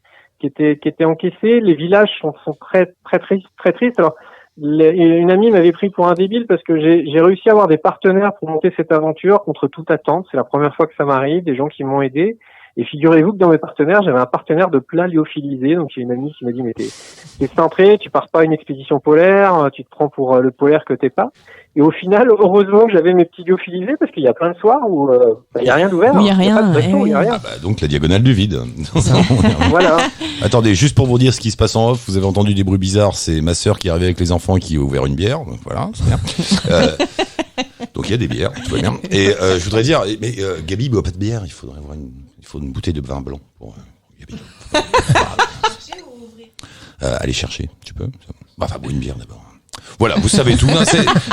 encaissés. Les villages sont très tristes. Alors, une amie m'avait pris pour un débile parce que j'ai réussi à avoir des partenaires pour monter cette aventure contre toute attente. C'est la première fois que ça m'arrive, des gens qui m'ont aidé. Et figurez-vous que dans mes partenaires, j'avais un partenaire de plats lyophilisés. Donc, j'ai une amie qui m'a dit, mais t'es cintré, tu pars pas à une expédition polaire, tu te prends pour le polaire que t'es pas. Et au final, heureusement que j'avais mes petits lyophilisés parce qu'il y a plein de soirs où y a rien d'ouvert. Il y a rien. Il y a rien. Ah bah, donc la diagonale du vide. Voilà. Attendez, juste pour vous dire ce qui se passe en off, vous avez entendu des bruits bizarres, c'est ma sœur qui est arrivée avec les enfants qui a ouvert une bière. Donc voilà, c'est bien. Donc il y a des bières, tout va bien. Et je voudrais dire, mais Gabi boit pas de bière, il faut une bouteille de vin blanc pour Gabi. Allez chercher, tu peux. Enfin, bois une bière d'abord. Voilà, vous savez tout.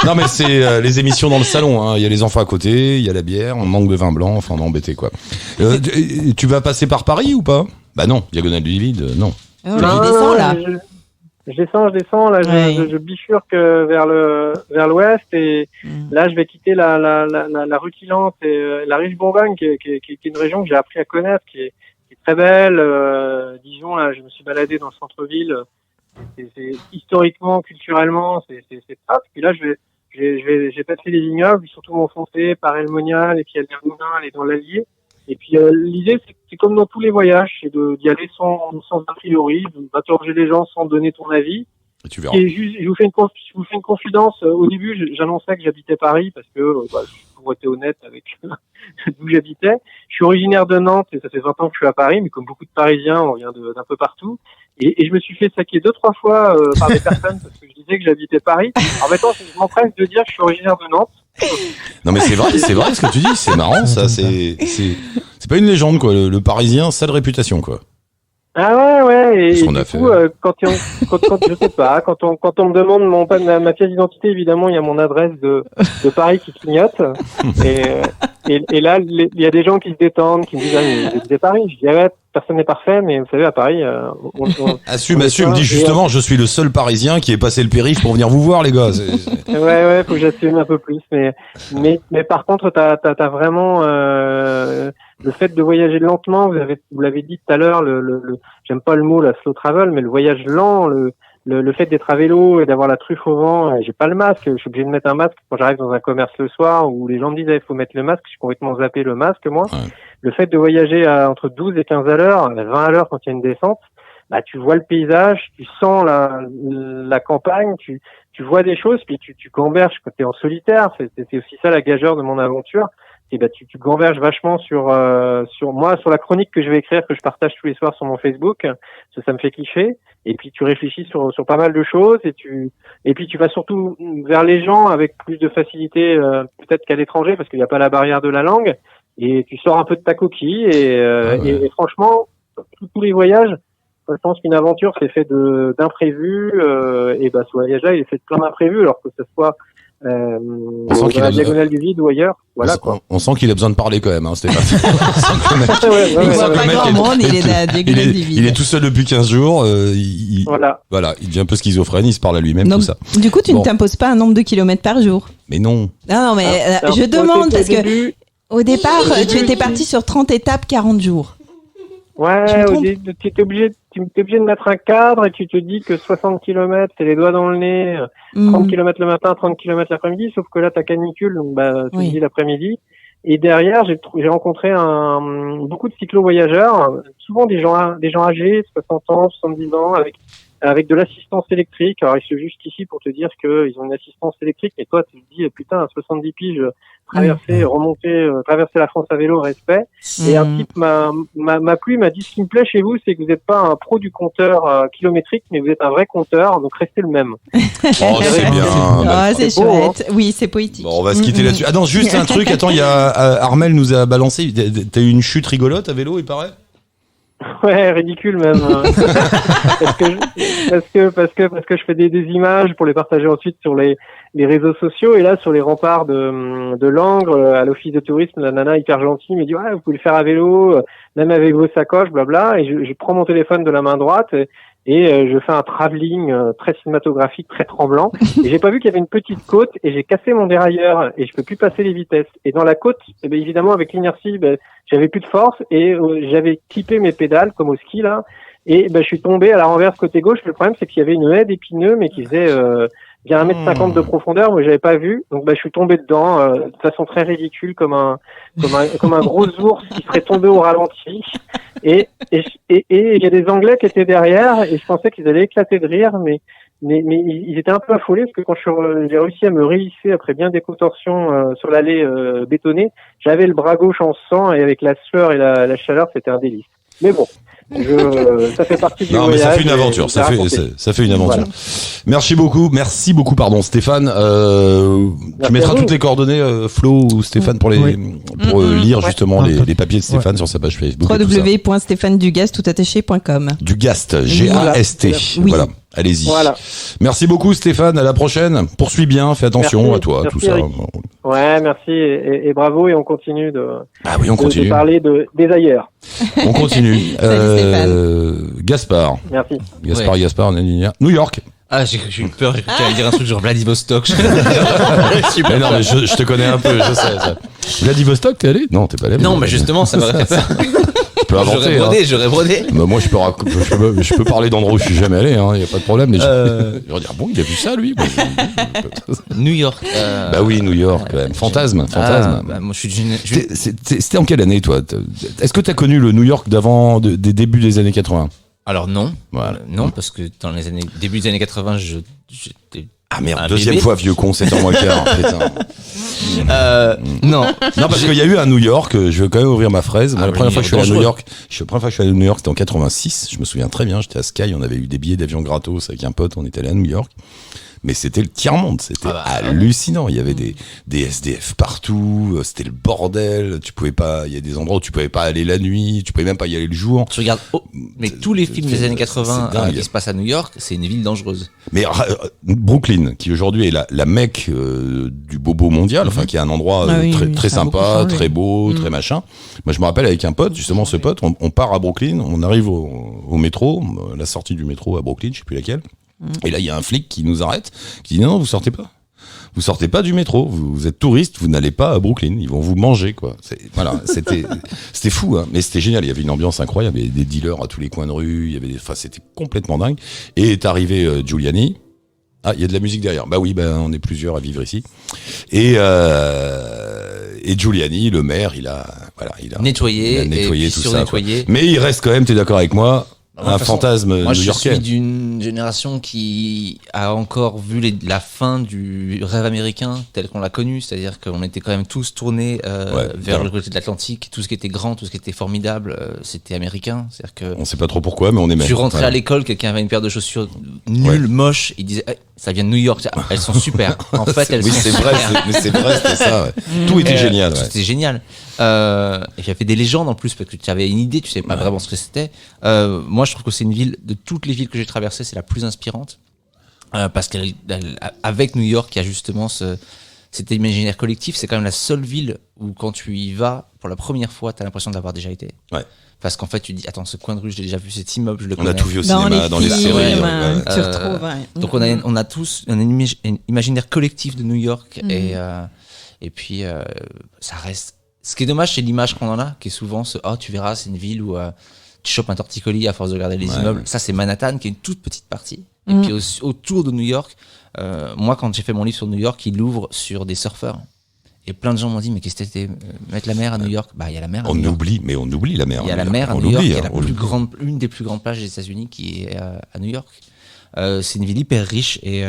Non mais c'est les émissions dans le salon. Hein. Il y a les enfants à côté, il y a la bière, on manque de vin blanc, enfin on est embêté quoi. Tu vas passer par Paris ou pas? Bah non, diagonale du vide, non. Oh, là, il descend là. Je descends. Là, je bifurque vers l'ouest et là, je vais quitter la rue Quilante et la riche Bourgogne, qui est une région que j'ai appris à connaître, qui est très belle. Dijon, là, je me suis baladé dans le centre-ville. C'est historiquement, culturellement, c'est top. Puis là, j'ai passé les vignobles, surtout m'enfoncer par Elmonial et puis aller aller dans l'Allier. Et puis l'idée, c'est comme dans tous les voyages, c'est d'y aller sans a priori, d'interroger les gens sans donner ton avis. Et tu verras. Et je vous fais une confidence. Au début, j'annonçais que j'habitais Paris parce que, pour être honnête avec d'où j'habitais, je suis originaire de Nantes et ça fait 20 ans que je suis à Paris, mais comme beaucoup de Parisiens, on vient d'un peu partout. Et je me suis fait saquer 2-3 fois par des personnes parce que je disais que j'habitais Paris. En même temps, je m'empresse de dire que je suis originaire de Nantes. Non mais c'est vrai ce que tu dis, c'est marrant ça, c'est pas une légende quoi, le Parisien, sale réputation quoi. Ah ouais, et Qu'est-ce qu'on du a coup, quand je sais pas, quand on me demande ma pièce d'identité, évidemment, il y a mon adresse de Paris qui clignote, et là, il y a des gens qui se détendent, qui me disent, ah, mais c'est Paris. Je dis, ouais, personne n'est parfait, mais vous savez, à Paris, assume, dis justement, je suis le seul Parisien qui est passé le périph' pour venir vous voir, les gars. Ouais, faut que j'assume un peu plus, mais par contre, t'as vraiment, le fait de voyager lentement, vous l'avez dit tout à l'heure, j'aime pas le mot, la slow travel, mais le voyage lent, le fait d'être à vélo et d'avoir la truffe au vent, j'ai pas le masque, je suis obligé de mettre un masque quand j'arrive dans un commerce le soir où les gens me disent, il faut mettre le masque, je suis complètement zappé le masque, moi. Ouais. Le fait de voyager entre 12 et 15 à l'heure, 20 à l'heure quand il y a une descente, bah, tu vois le paysage, tu sens la campagne, tu vois des choses, puis tu gamberges quand t'es en solitaire, c'est aussi ça la gageure de mon aventure. Et bah tu gamberges vachement sur la chronique que je vais écrire, que je partage tous les soirs sur mon Facebook, ça me fait kiffer. Et puis tu réfléchis sur pas mal de choses et puis tu vas surtout vers les gens avec plus de facilité peut-être qu'à l'étranger parce qu'il n'y a pas la barrière de la langue et tu sors un peu de ta coquille et franchement tous les voyages, je pense qu'une aventure c'est fait d'imprévus et bah ce voyage-là il est fait de plein d'imprévus alors que ce soit on sent dans la diagonale du vide ou ailleurs. Voilà, on sent qu'il a besoin de parler quand même, hein, Stéphane. Il est tout seul depuis 15 jours, voilà, il devient un peu schizophrène, il se parle à lui-même, donc, tout ça. Du coup, tu ne t'imposes pas un nombre de kilomètres par jour? Mais non. Non, mais je demande parce que au départ, tu étais parti sur 30 étapes, 40 jours. Ouais, tu es obligé de mettre un cadre et tu te dis que 60 km, c'est les doigts dans le nez, 30 km le matin, 30 km l'après-midi, sauf que là, t'as canicule, donc tu me dis l'après-midi. Et derrière, j'ai rencontré beaucoup de cyclo-voyageurs, souvent des gens âgés, 60 ans, 70 ans, avec de l'assistance électrique. Alors, ils se justifient pour te dire qu'ils ont une assistance électrique, mais toi, tu te dis, putain, à 70 piges, traverser la France à vélo, respect. Et un type m'a plu, m'a dit, ce qui me plaît chez vous, c'est que vous n'êtes pas un pro du compteur kilométrique, mais vous êtes un vrai compteur, donc restez le même. Oh, c'est bien. C'est beau, chouette. Oui, c'est poétique. Bon, on va se quitter là-dessus. Ah non, juste un truc. Attends, il y a Armel nous a balancé. T'as eu une chute rigolote à vélo, il paraît. Ouais, ridicule même. parce que je fais des images pour les partager ensuite sur les réseaux sociaux, et là sur les remparts de Langres, à l'office de tourisme, la nana hyper gentille me dit ouais, vous pouvez le faire à vélo, même avec vos sacoches, blabla, et je prends mon téléphone de la main droite et je fais un travelling très cinématographique, très tremblant, et j'ai pas vu qu'il y avait une petite côte, et j'ai cassé mon dérailleur et je peux plus passer les vitesses. Et dans la côte, évidemment avec l'inertie, j'avais plus de force, et j'avais clippé mes pédales comme au ski là, et je suis tombé à la renverse côté gauche. Le problème, c'est qu'il y avait une haie d'épineux, mais qui faisait bien 1m50 de profondeur, moi j'avais pas vu, donc je suis tombé dedans de façon très ridicule, comme un gros ours qui serait tombé au ralenti. Et il y a des Anglais qui étaient derrière, et je pensais qu'ils allaient éclater de rire, mais ils étaient un peu affolés, parce que quand j'ai réussi à me réhisser après bien des contorsions sur l'allée bétonnée, j'avais le bras gauche en sang, et avec la sueur et la chaleur, c'était un délice. Mais bon, ça fait partie du voyage. Non, mais ça fait une aventure. Ça fait une aventure. Voilà. Merci beaucoup, pardon, Stéphane. Tu mettras toutes les coordonnées, Flo ou Stéphane, pour lire justement les papiers de Stéphane sur sa page Facebook. www.stéphanedugast.com. Dugast, G-A-S-T. Oui. Voilà. Allez-y. Voilà. Merci beaucoup, Stéphane. À la prochaine. Poursuis bien. Fais attention à toi, merci, tout ça. Eric. Ouais, merci et bravo, et on continue de parler des ailleurs. On continue. Gaspard. Merci. Gaspard, New York. Ah, j'ai eu peur, j'ai cru que tu allais dire un truc genre Vladivostok. Mais non, mais je te connais un peu, je sais ça. Vladivostok, t'es allé? Non, t'es pas allé. Non, mais justement, ça m'aurait fait peur. Tu peux inventer. J'aurais brodé. Bah, moi, je peux parler d'endroits où je suis jamais allé, hein, y a pas de problème. Les gens, je vais dire, bon, il a vu ça, lui. New York. Bah oui, New York, quand même. Fantasme. Moi, je suis C'était en quelle année, toi? Est-ce que t'as connu le New York des débuts des années 80? Alors non, voilà. Non, parce que dans les début des années 80, j'étais deuxième fois vieux con, 7 ans moins quart, putain. Non, parce qu'il y a eu un New York. Je vais quand même ouvrir ma fraise. La première fois que je suis allé à New York, c'était en 86. Je me souviens très bien. J'étais à Sky, on avait eu des billets d'avion gratos avec un pote. On était allé à New York. Mais c'était le tiers-monde, c'était hallucinant. Il y avait des SDF partout, c'était le bordel. Il y a des endroits où tu pouvais pas aller la nuit, tu pouvais même pas y aller le jour. Tu regardes, mais tous les films des années 80 qui se passent à New York, c'est une ville dangereuse. Mais Brooklyn, qui aujourd'hui est la Mecque du bobo mondial, enfin qui est un endroit très sympa, très beau, très machin. Moi, je me rappelle avec un pote, justement, ce pote, on part à Brooklyn, on arrive au métro, la sortie du métro à Brooklyn, je sais plus laquelle. Et là, il y a un flic qui nous arrête, qui dit non, vous sortez pas. Vous sortez pas du métro. Vous êtes touriste, vous n'allez pas à Brooklyn. Ils vont vous manger, quoi. C'était fou, hein. Mais c'était génial. Il y avait une ambiance incroyable. Il y avait des dealers à tous les coins de rue. C'était complètement dingue. Et est arrivé Giuliani. Ah, il y a de la musique derrière. Bah oui, on est plusieurs à vivre ici. Et Giuliani, le maire, il a nettoyé tout ça. Mais il reste quand même, t'es d'accord avec moi? Un fantasme new-yorkais. Moi, je suis d'une génération qui a encore vu la fin du rêve américain tel qu'on l'a connu, c'est-à-dire qu'on était quand même tous tournés vers le côté de l'Atlantique. Tout ce qui était grand, tout ce qui était formidable, c'était américain. C'est-à-dire que on sait pas trop pourquoi, mais on aimait. Tu rentrais à l'école, quelqu'un avait une paire de chaussures nulles, moches, il disait ça vient de New York, elles sont super. En fait, elles sont super. Mais c'est vrai, c'était ça. Ouais. Tout était génial. C'était génial. Et il y avait des légendes en plus, parce que tu avais une idée, tu savais pas vraiment ce que c'était. Moi, je trouve que c'est une ville, de toutes les villes que j'ai traversées, c'est la plus inspirante. Parce qu'avec New York, il y a justement cet imaginaire collectif. C'est quand même la seule ville où, quand tu y vas pour la première fois, tu as l'impression d'avoir déjà été. Ouais. Parce qu'en fait, tu te dis, attends, ce coin de rue, j'ai déjà vu cet immeuble, je le connais. On a tout vu au cinéma, dans les séries. Tu retrouves, donc, on a tous un imaginaire collectif de New York. Et puis, ça reste. Ce qui est dommage, c'est l'image qu'on en a, qui est souvent tu verras, c'est une ville où tu chopes un torticolis à force de regarder les immeubles. Ouais. Ça, c'est Manhattan, qui est une toute petite partie. Et puis, autour de New York, moi, quand j'ai fait mon livre sur New York, il ouvre sur des surfeurs. Et plein de gens m'ont dit, mais qu'est-ce que c'était mettre la mer à New York? Bah, il y a la mer à On New York. oublie, mais on oublie la mer. Il y a la mer à New York, il y a une des plus grandes plages des États-Unis qui est à New York. C'est une ville hyper riche et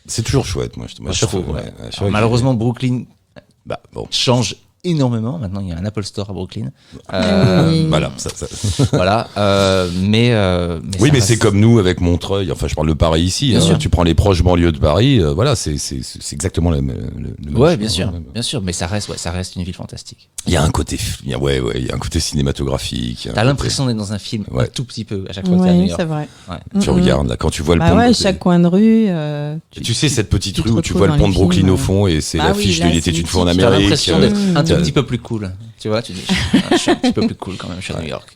c'est toujours chouette, moi je trouve. Alors, malheureusement, Brooklyn bon. change énormément. Maintenant, il y a un Apple Store à Brooklyn. Voilà. Voilà. Mais oui, mais c'est comme nous avec Montreuil. Enfin, je parle de Paris ici. Hein, tu prends les proches banlieues de Paris. Voilà, c'est exactement le même. Ouais, bien sûr. Mais ça reste une ville fantastique. Il y a un côté, il y a un côté cinématographique. T'as l'impression d'être dans un film un tout petit peu à chaque fois que t'es à New York. C'est vrai. Ouais. Tu regardes là quand tu vois le bah pont. Ouais, chaque coin de rue. Tu sais cette petite rue où tu vois le pont de Brooklyn au fond et c'est l'affiche de Il était une fois en Amérique. T'as l'impression d'être un tout petit peu plus cool. Tu vois, tu dis, je suis un petit peu plus cool quand même, je suis à New York.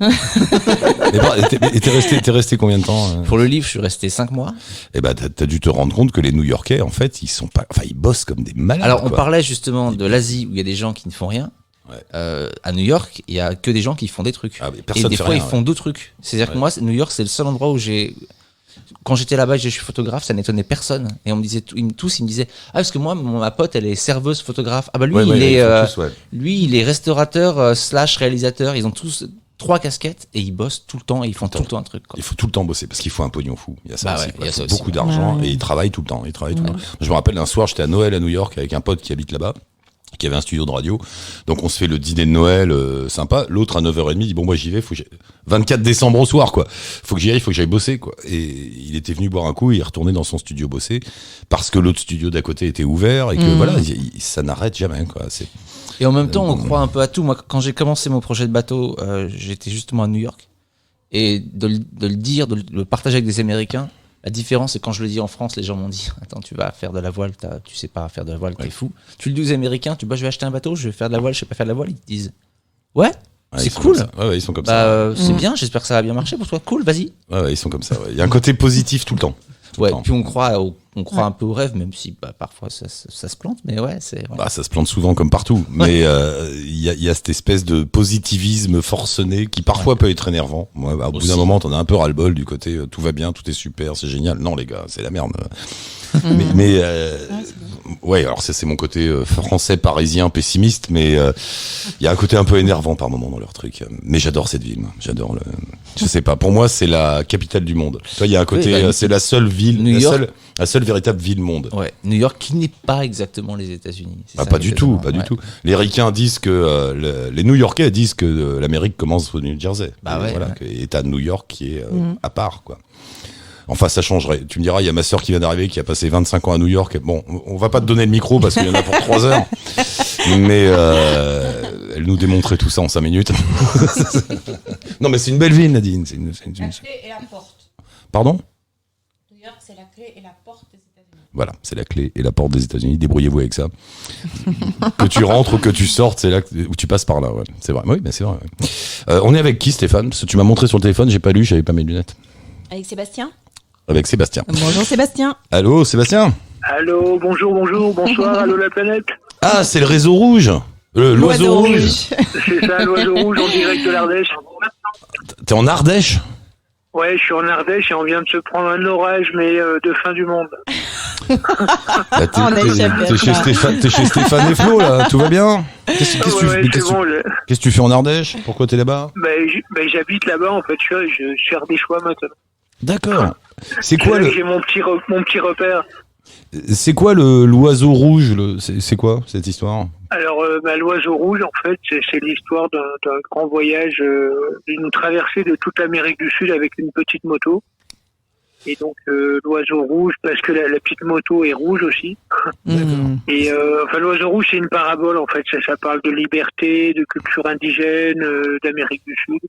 Et t'es resté combien de temps Pour le livre, je suis resté 5 mois. Et bah, t'as dû te rendre compte que les New-Yorkais, en fait, ils bossent comme des malades. Alors, on parlait justement de l'Asie où il y a des gens qui ne font rien. Ouais. À New York, il y a que des gens qui font des trucs. Et des fois, ils font d'autres trucs. C'est-à-dire que moi, New York, c'est le seul endroit où quand j'étais là-bas, je suis photographe, ça n'étonnait personne. Et on me disait, ils me disaient, parce que moi, ma pote, elle est serveuse photographe. Ah bah lui, il est restaurateur / réalisateur. Ils ont tous 3 casquettes et ils bossent tout le temps et ils font tout le temps un truc. Quoi. Il faut tout le temps bosser parce qu'il faut un pognon fou. Il y a ça aussi. Il y a ça aussi, beaucoup d'argent et ils travaillent tout le temps. Je me rappelle d'un soir, j'étais à Noël à New York avec un pote qui habite là-bas, qui avait un studio de radio. Donc on se fait le dîner de Noël sympa. L'autre à 9h30 dit bon moi j'y vais, 24 décembre au soir quoi. Faut que j'aille bosser quoi. Et il était venu boire un coup et il est retourné dans son studio bosser parce que l'autre studio d'à côté était ouvert et que voilà, ça n'arrête jamais quoi. Et en même temps, on croit un peu à tout. Moi, quand j'ai commencé mon projet de bateau, j'étais justement à New York. Et de le partager avec des Américains, la différence, c'est quand je le dis en France, les gens m'ont dit « Attends, tu vas faire de la voile, tu sais pas faire de la voile, t'es fou. » Tu le dis aux Américains, je vais acheter un bateau, je vais faire de la voile, je sais pas faire de la voile. Ils te disent « Ouais, c'est cool. » Ouais, ils sont comme ça. C'est bien, j'espère que ça va bien marcher pour toi. Cool, vas-y. Ouais, ils sont comme ça. Ouais. Il y a un côté positif tout le temps. Puis on croit un peu au rêve, même si parfois ça se plante, mais ouais, c'est. Voilà. Bah, ça se plante souvent comme partout, mais il y a cette espèce de positivisme forcené qui parfois peut être énervant. Moi, au bout d'un moment, t'en as un peu ras-le-bol du côté tout va bien, tout est super, c'est génial. Non les gars, c'est la merde. Ouais, alors ça c'est mon côté français parisien pessimiste, mais il y a un côté un peu énervant par moment dans leur truc. Mais j'adore cette ville, moi. Je sais pas, pour moi c'est la capitale du monde. Toi, il y a un côté, c'est la seule ville, la seule véritable ville monde. Ouais, New York qui n'est pas exactement les États-Unis. Pas du tout. Les Ricains disent que les New-Yorkais disent que l'Amérique commence au New Jersey. Et t'as New York qui est à part quoi. Enfin, ça changerait. Tu me diras, il y a ma sœur qui vient d'arriver, qui a passé 25 ans à New York. Bon, on va pas te donner le micro parce qu'il y en a pour 3 heures. Mais elle nous démontrait tout ça en 5 minutes. Non, mais c'est une belle ville, Nadine. C'est une... La clé et la porte. Pardon ? New York, c'est la clé et la porte des États-Unis. Voilà, c'est la clé et la porte des États-Unis. Débrouillez-vous avec ça. Que tu rentres ou que tu sortes, c'est là où tu passes par là. Ouais. C'est vrai. Oui, mais c'est vrai. Ouais. On est avec qui, Stéphane ? Parce que tu m'as montré sur le téléphone, j'ai pas lu, j'avais pas mes lunettes. Avec Sébastien. Avec Sébastien. Bonjour Sébastien. Allô Sébastien. Allô, bonjour, bonsoir, allô la planète. Ah, c'est le réseau rouge. L'oiseau rouge. C'est ça, l'oiseau rouge en direct de l'Ardèche. T'es en Ardèche ? Ouais, je suis en Ardèche et on vient de se prendre un orage, mais de fin du monde. T'es chez Stéphane et Flo, là, tout va bien ? Qu'est-ce que tu fais en Ardèche ? Pourquoi t'es là-bas ? J'habite là-bas, en fait, je suis ardéchois maintenant. D'accord. C'est quoi J'ai mon petit repère. C'est quoi l'oiseau rouge c'est quoi cette histoire ? Alors, l'oiseau rouge, en fait, c'est l'histoire d'un grand voyage, d'une traversée de toute l'Amérique du Sud avec une petite moto. Et donc, l'oiseau rouge, parce que la petite moto est rouge aussi. Et l'oiseau rouge, c'est une parabole, en fait. Ça parle de liberté, de culture indigène, d'Amérique du Sud.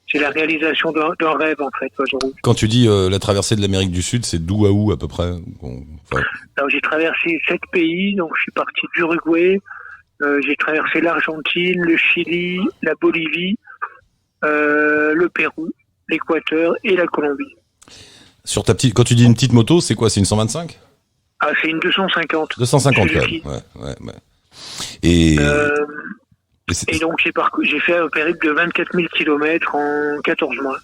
C'est la réalisation d'un rêve, en fait, l'oiseau rouge. Quand tu dis la traversée de l'Amérique du Sud, c'est d'où à où, à peu près ? Alors, j'ai traversé 7 pays, donc je suis parti d'Uruguay, j'ai traversé l'Argentine, le Chili, la Bolivie, le Pérou, l'Équateur et la Colombie. Sur ta quand tu dis une petite moto, c'est quoi ? C'est une 125 ? Ah, c'est une 250. 250 quand même. Ouais. Et donc j'ai fait un périple de 24 000 km en 14 mois.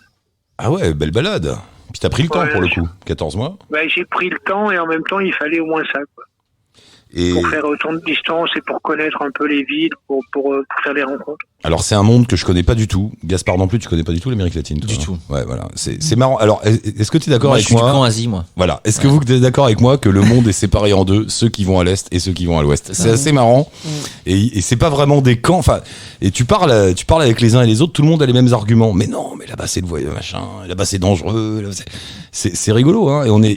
Ah ouais, belle balade. Puis t'as pris le temps pour le coup, 14 mois. J'ai pris le temps et en même temps il fallait au moins ça, quoi. pour faire autant de distance et pour connaître un peu les villes, pour faire des rencontres. Alors c'est un monde que je connais pas du tout. Gaspard non plus, tu connais pas du tout l'Amérique latine, toi, Du hein tout. Ouais, voilà. C'est marrant. Alors est-ce que tu es d'accord Moi, avec je suis du moi camp Asie, moi. Voilà. Est-ce que vous êtes d'accord avec moi que le monde est séparé en deux, ceux qui vont à l'est et ceux qui vont à l'ouest? C'est assez marrant. Et c'est pas vraiment des camps. Enfin, et tu parles avec les uns et les autres, tout le monde a les mêmes arguments. Mais non, mais là-bas c'est le voyage machin, là-bas c'est dangereux. Là, c'est rigolo, hein. Et on est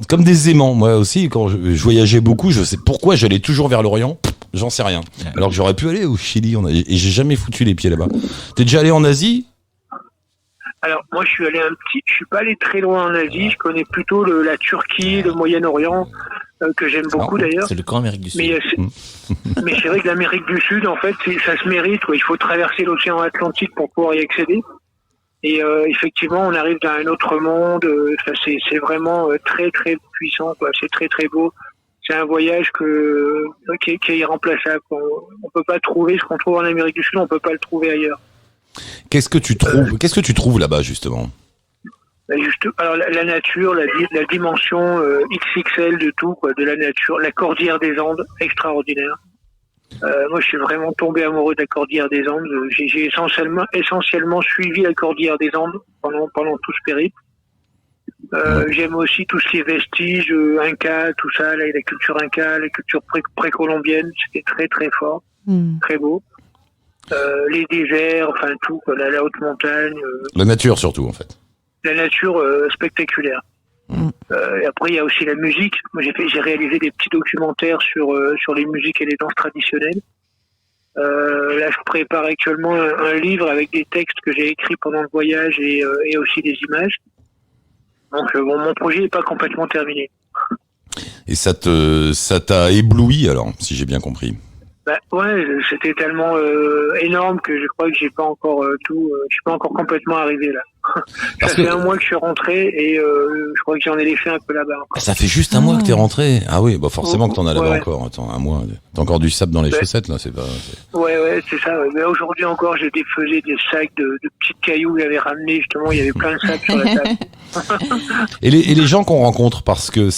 comme des aimants. Moi aussi, quand je voyageais beaucoup, je sais pourquoi j'allais toujours vers l'Orient. J'en sais rien. Alors que j'aurais pu aller au Chili, et j'ai jamais foutu les pieds là-bas. T'es déjà allé en Asie? Alors moi je suis pas allé très loin en Asie, je connais plutôt la Turquie, le Moyen-Orient, que j'aime beaucoup d'ailleurs. C'est le camp Amérique du Sud. Mais c'est vrai que l'Amérique du Sud, en fait, ça se mérite, quoi. Il faut traverser l'océan Atlantique pour pouvoir y accéder. Et effectivement, on arrive dans un autre monde, c'est vraiment très très puissant, quoi. C'est très très beau. C'est un voyage qui est irremplaçable. On peut pas trouver ce qu'on trouve en Amérique du Sud, on peut pas le trouver ailleurs. Qu'est-ce que tu trouves là-bas justement? Alors la nature, la dimension XXL de tout, quoi, de la nature, la cordillère des Andes, extraordinaire. Moi, je suis vraiment tombé amoureux de la cordillère des Andes. J'ai essentiellement suivi la cordillère des Andes pendant tout ce périple. J'aime aussi tout ce qui est vestiges, Inca, tout ça, la culture Inca, la culture précolombienne, c'était très très fort, très beau. Les déserts, enfin tout, quoi, la haute montagne. La nature surtout, en fait. La nature spectaculaire. Et après, il y a aussi la musique. Moi, j'ai réalisé des petits documentaires sur les musiques et les danses traditionnelles. Là, je prépare actuellement un livre avec des textes que j'ai écrits pendant le voyage et aussi des images. Donc, mon projet n'est pas complètement terminé. Et ça t'a ébloui alors, si j'ai bien compris. Bah ouais, c'était tellement énorme que je crois que j'ai pas encore je suis pas encore complètement arrivé là. Ça fait un mois que je suis rentré et je crois que j'en ai laissé un peu là-bas. Ah, ça fait juste un mois que t'es rentré. Ah oui, bah forcément que t'en as là-bas encore. Attends, un mois. T'as encore du sable dans les chaussettes là, c'est pas. Ouais, c'est ça. Ouais. Mais aujourd'hui encore, j'ai défaisé des sacs de petits cailloux que j'avais ramenés justement. Il y avait plein de sable sur la table. Et les gens qu'on rencontre, parce que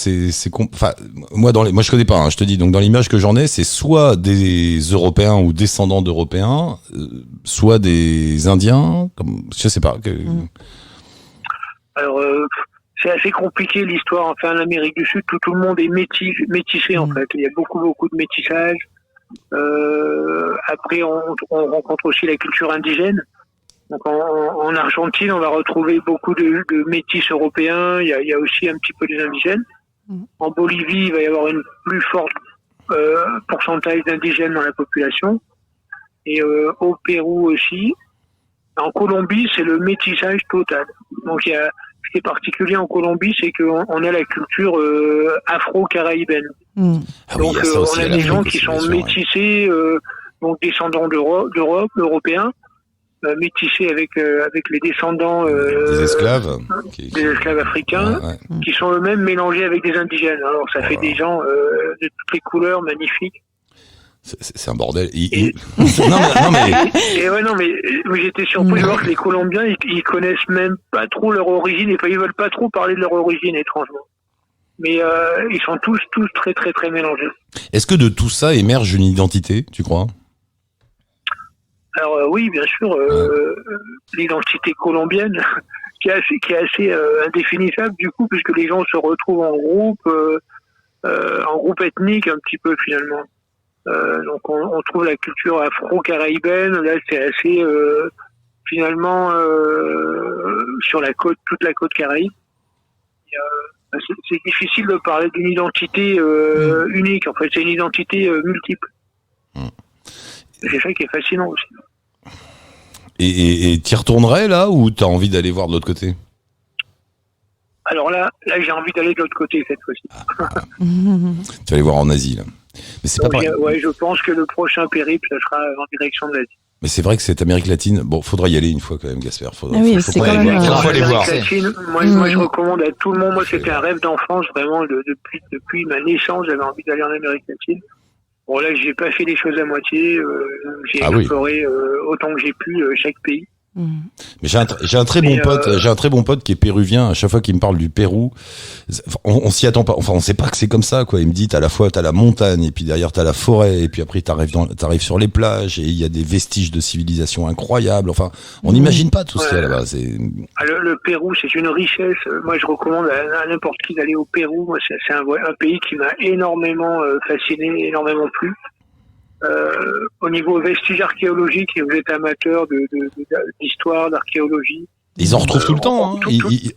enfin moi je connais pas, hein, je te dis, donc dans l'image que j'en ai, c'est soit des Européens ou descendants d'Européens, soit des Indiens, comme je sais pas. Alors c'est assez compliqué l'histoire. Enfin, en Amérique du Sud, tout le monde est métissé en fait. Il y a beaucoup de métissage. Après, on rencontre aussi la culture indigène. Donc en Argentine, on va retrouver beaucoup de métis européens. Il y a aussi un petit peu des indigènes. En Bolivie, il va y avoir une plus forte pourcentage d'indigènes dans la population. Et au Pérou aussi. En Colombie, c'est le métissage total. Donc ce qui est particulier en Colombie, c'est qu'on a la culture afro-caraïbaine. Ah oui, donc on a des gens qui sont métissés, donc descendants d'Europe, européens, métissés avec les descendants des esclaves, des esclaves africains, qui sont eux-mêmes mélangés avec des indigènes. Alors ça fait des gens de toutes les couleurs, magnifiques. C'est un bordel. Non mais j'étais surpris de voir que les Colombiens ils connaissent même pas trop leur origine et ils veulent pas trop parler de leur origine étrangement. Mais ils sont tous très très très mélangés. Est-ce que de tout ça émerge une identité, tu crois? Alors oui, bien sûr, l'identité colombienne qui est assez indéfinissable du coup, puisque les gens se retrouvent en groupe ethnique un petit peu finalement. Donc on trouve la culture afro-caraïbaine, là c'est assez finalement sur la côte, toute la côte caraïbe. C'est difficile de parler d'une identité unique, en fait c'est une identité multiple. C'est ça qui est fascinant aussi. Et t'y retournerais là ou t'as envie d'aller voir de l'autre côté? Alors là j'ai envie d'aller de l'autre côté cette fois-ci. Tu vas aller voir en Asie là. Mais c'est pas pareil. Ouais, je pense que le prochain périple, ça sera en direction de l'Asie. Mais c'est vrai que cette Amérique latine, bon, faudra y aller une fois quand même, Gaspard. Faut c'est quand même. Faut aller voir. Moi, je recommande à tout le monde. Moi, c'était un rêve d'enfance, vraiment, depuis ma naissance, j'avais envie d'aller en Amérique latine. Bon, là, j'ai pas fait les choses à moitié. J'ai exploré autant que j'ai pu chaque pays. Mais j'ai un très bon pote qui est péruvien. À chaque fois qu'il me parle du Pérou, on s'y attend pas. Enfin, on sait pas que c'est comme ça, quoi. Il me dit, t'as la montagne, et puis derrière t'as la forêt, et puis après t'arrives sur les plages, et il y a des vestiges de civilisation incroyables. Enfin, on n'imagine pas tout ce qu'il y a là-bas. Le Pérou, c'est une richesse. Moi, je recommande à n'importe qui d'aller au Pérou. Moi, c'est un pays qui m'a énormément fasciné, énormément plu. Au niveau vestiges archéologiques, et vous êtes amateur d'histoire, d'archéologie. Ils en retrouvent tout le temps.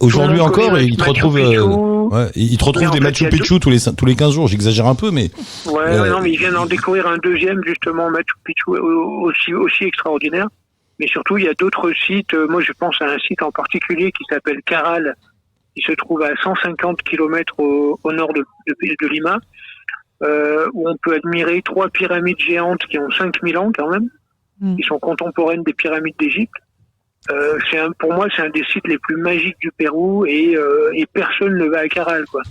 Aujourd'hui encore, ils te retrouvent des Machu Picchu tous les 15 jours. J'exagère un peu, mais. Non, mais ils viennent en découvrir un deuxième, justement, Machu Picchu, aussi extraordinaire. Mais surtout, il y a d'autres sites. Moi, je pense à un site en particulier qui s'appelle Caral, qui se trouve à 150 km au nord de Lima. Où on peut admirer 3 pyramides géantes qui ont 5000 ans quand même, qui sont contemporaines des pyramides d'Égypte. Pour moi, c'est un des sites les plus magiques du Pérou et personne ne va à Caral, quoi.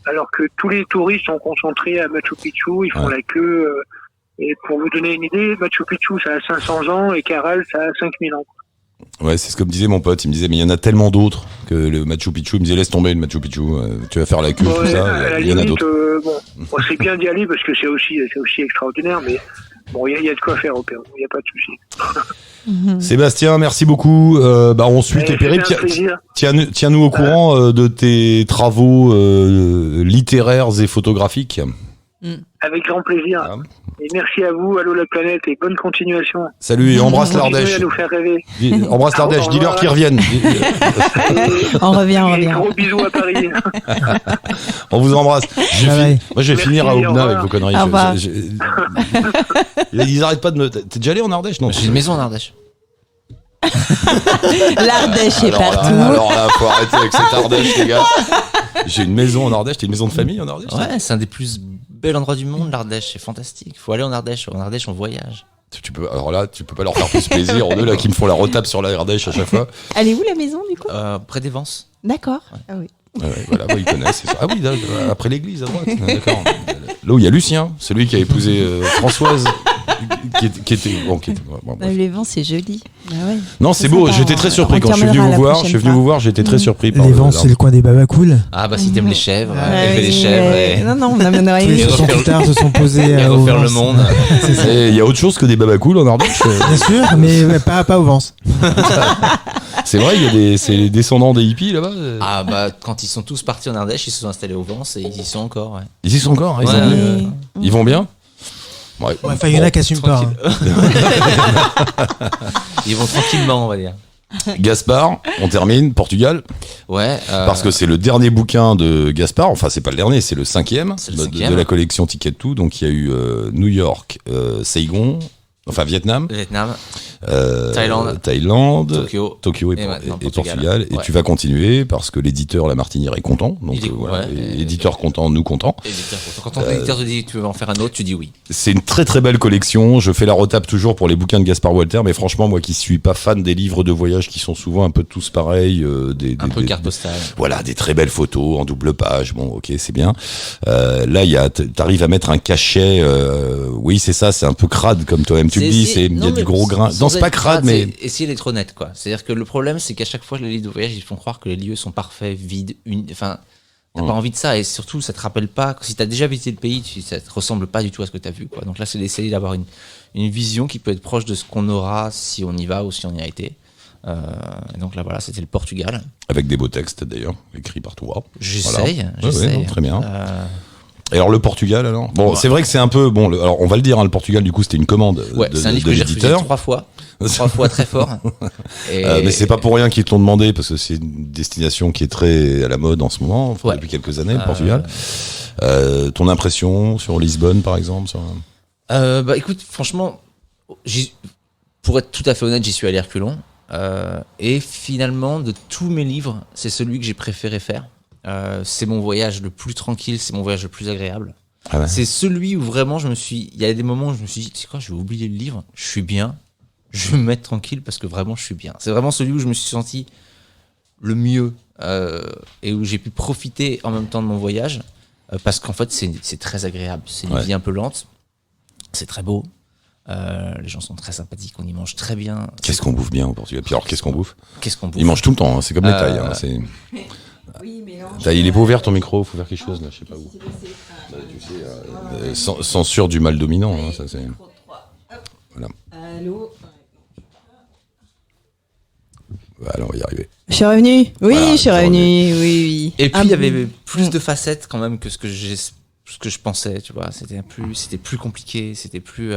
Alors que tous les touristes sont concentrés à Machu Picchu, ils font la queue. Et pour vous donner une idée, Machu Picchu, ça a 500 ans et Caral, ça a 5000 ans. Ouais, c'est ce que me disait mon pote. Il me disait, mais il y en a tellement d'autres que le Machu Picchu. Il me disait, laisse tomber le Machu Picchu. Tu vas faire la queue, tout ça. Il y en a d'autres. C'est bien d'y aller parce que c'est aussi extraordinaire, mais bon, il y a de quoi faire au Pérou. Il n'y a pas de souci. Sébastien, merci beaucoup. On suit tes périples. Tiens-nous au courant de tes travaux littéraires et photographiques. Avec grand plaisir. Et merci à vous, Allô la planète, et bonne continuation. Salut, et embrasse l'Ardèche. À nous faire rêver. Embrasse l'Ardèche, dis-leur qu'ils reviennent. On revient. Gros bisous à Paris. On vous embrasse. Moi, je vais finir à Aubenas avec vos conneries. Au revoir. Ils arrêtent pas de me. T'es déjà allé en Ardèche? Non. J'ai une maison en Ardèche. L'Ardèche est partout. Alors là, faut arrêter avec cette Ardèche, les gars. J'ai une maison en Ardèche. T'as une maison de famille en Ardèche? Ouais, c'est un des plus bel endroit du monde, l'Ardèche, c'est fantastique. Faut aller en Ardèche. En Ardèche, on voyage. Alors là, tu peux pas leur faire plus plaisir. Eux là qui me font la retape sur la Ardèche à chaque fois. Elle est où la maison du coup? Près des Vences. D'accord. Ouais. Ah oui. Voilà, ils connaissent. Ah oui, là, après l'église à droite. D'accord. Là où il y a Lucien, celui qui a épousé Françoise, qui était. Les vents, c'est joli. Ah ouais. Non, c'est beau. J'étais très surpris quand je suis venu vous voir. J'étais très surpris. Les vents, c'est le coin des babacools. Ah bah si t'aimes les chèvres, les chèvres. Non, on a tous les 60 tard se sont posés à au refaire Vence. le monde. Il y a autre chose que des babacools en Ardèche. Bien sûr, mais pas au Vence. C'est vrai, c'est les descendants des hippies là-bas. Ah bah quand ils sont tous partis en Ardèche, ils se sont installés au Vence et ils y sont encore. Ouais. Ils y sont encore. Ils vont bien. Ouais. Enfin, il y en a qui n'assument pas. Ils vont tranquillement, on va dire. Gaspard, on termine, Portugal. Ouais. Parce que c'est le dernier bouquin de Gaspard. Enfin, c'est pas le dernier, c'est le 5e de la collection Ticket To. Donc, il y a eu New York, Saigon, enfin Vietnam. Thaïlande, Tokyo et Portugal. Et tu vas continuer parce que l'éditeur La Martinière est content. Donc éditeur content, nous content. Quand ton éditeur te dit que tu veux en faire un autre, tu dis oui. C'est une très très belle collection. Je fais la retape toujours pour les bouquins de Gaspard Walter, mais franchement, moi qui suis pas fan des livres de voyage qui sont souvent un peu tous pareils, un peu carte postale. Voilà, des très belles photos en double page. Bon, ok, c'est bien. Là, t'arrives à mettre un cachet. Oui, c'est ça. C'est un peu crade comme toi-même tu le dis. Il y a du gros grain. Non, c'est pas crade, mais essayer d'être honnête, quoi. C'est-à-dire que le problème, c'est qu'à chaque fois, les livres de voyage, ils font croire que les lieux sont parfaits, vides, enfin. T'as pas envie de ça, et surtout ça te rappelle pas, si t'as déjà visité le pays, ça te ressemble pas du tout à ce que t'as vu, quoi. Donc là, c'est d'essayer d'avoir une vision qui peut être proche de ce qu'on aura si on y va ou si on y a été. Et donc là, voilà, c'était le Portugal. Avec des beaux textes d'ailleurs, écrits par toi. J'essaye. Ouais, très bien. Et alors le Portugal, alors bon, c'est vrai que c'est un peu bon. Alors on va le dire, hein, le Portugal, du coup, c'était une commande c'est un livre que j'ai refusé 3 fois. 3 fois très fort. Mais c'est pas pour rien qu'ils te l'ont demandé, parce que c'est une destination qui est très à la mode en ce moment, depuis quelques années, le Portugal. Ton impression sur Lisbonne, par exemple Bah écoute, franchement, pour être tout à fait honnête, j'y suis allé à reculons. Et finalement, de tous mes livres, c'est celui que j'ai préféré faire. C'est mon voyage le plus tranquille, c'est mon voyage le plus agréable. Ah ouais. C'est celui où vraiment il y a des moments où je me suis dit, tu sais quoi, je vais oublier le livre, je suis bien, je vais me mettre tranquille parce que vraiment je suis bien. C'est vraiment celui où je me suis senti le mieux et où j'ai pu profiter en même temps de mon voyage parce qu'en fait c'est très agréable. C'est une vie un peu lente, c'est très beau. Les gens sont très sympathiques, on y mange très bien. Qu'est-ce qu'on bouffe bien au Portugal? Puis alors, qu'est-ce qu'on bouffe? Qu'est-ce qu'on bouffe? Ils mangent tout le temps, hein, c'est comme les Thaïs. Hein, c'est... Oui, mais non. Il est pas ouvert ton micro, faut faire quelque chose là, je sais pas où. Bah, tu sais, censure du mal dominant, hein, ça c'est. Voilà. Allô. Voilà, on va y arriver. Je suis revenu. Oui, Voilà, je suis revenu. Oui. Et puis il y avait plus de facettes quand même que ce que je pensais, tu vois. C'était plus compliqué, c'était plus.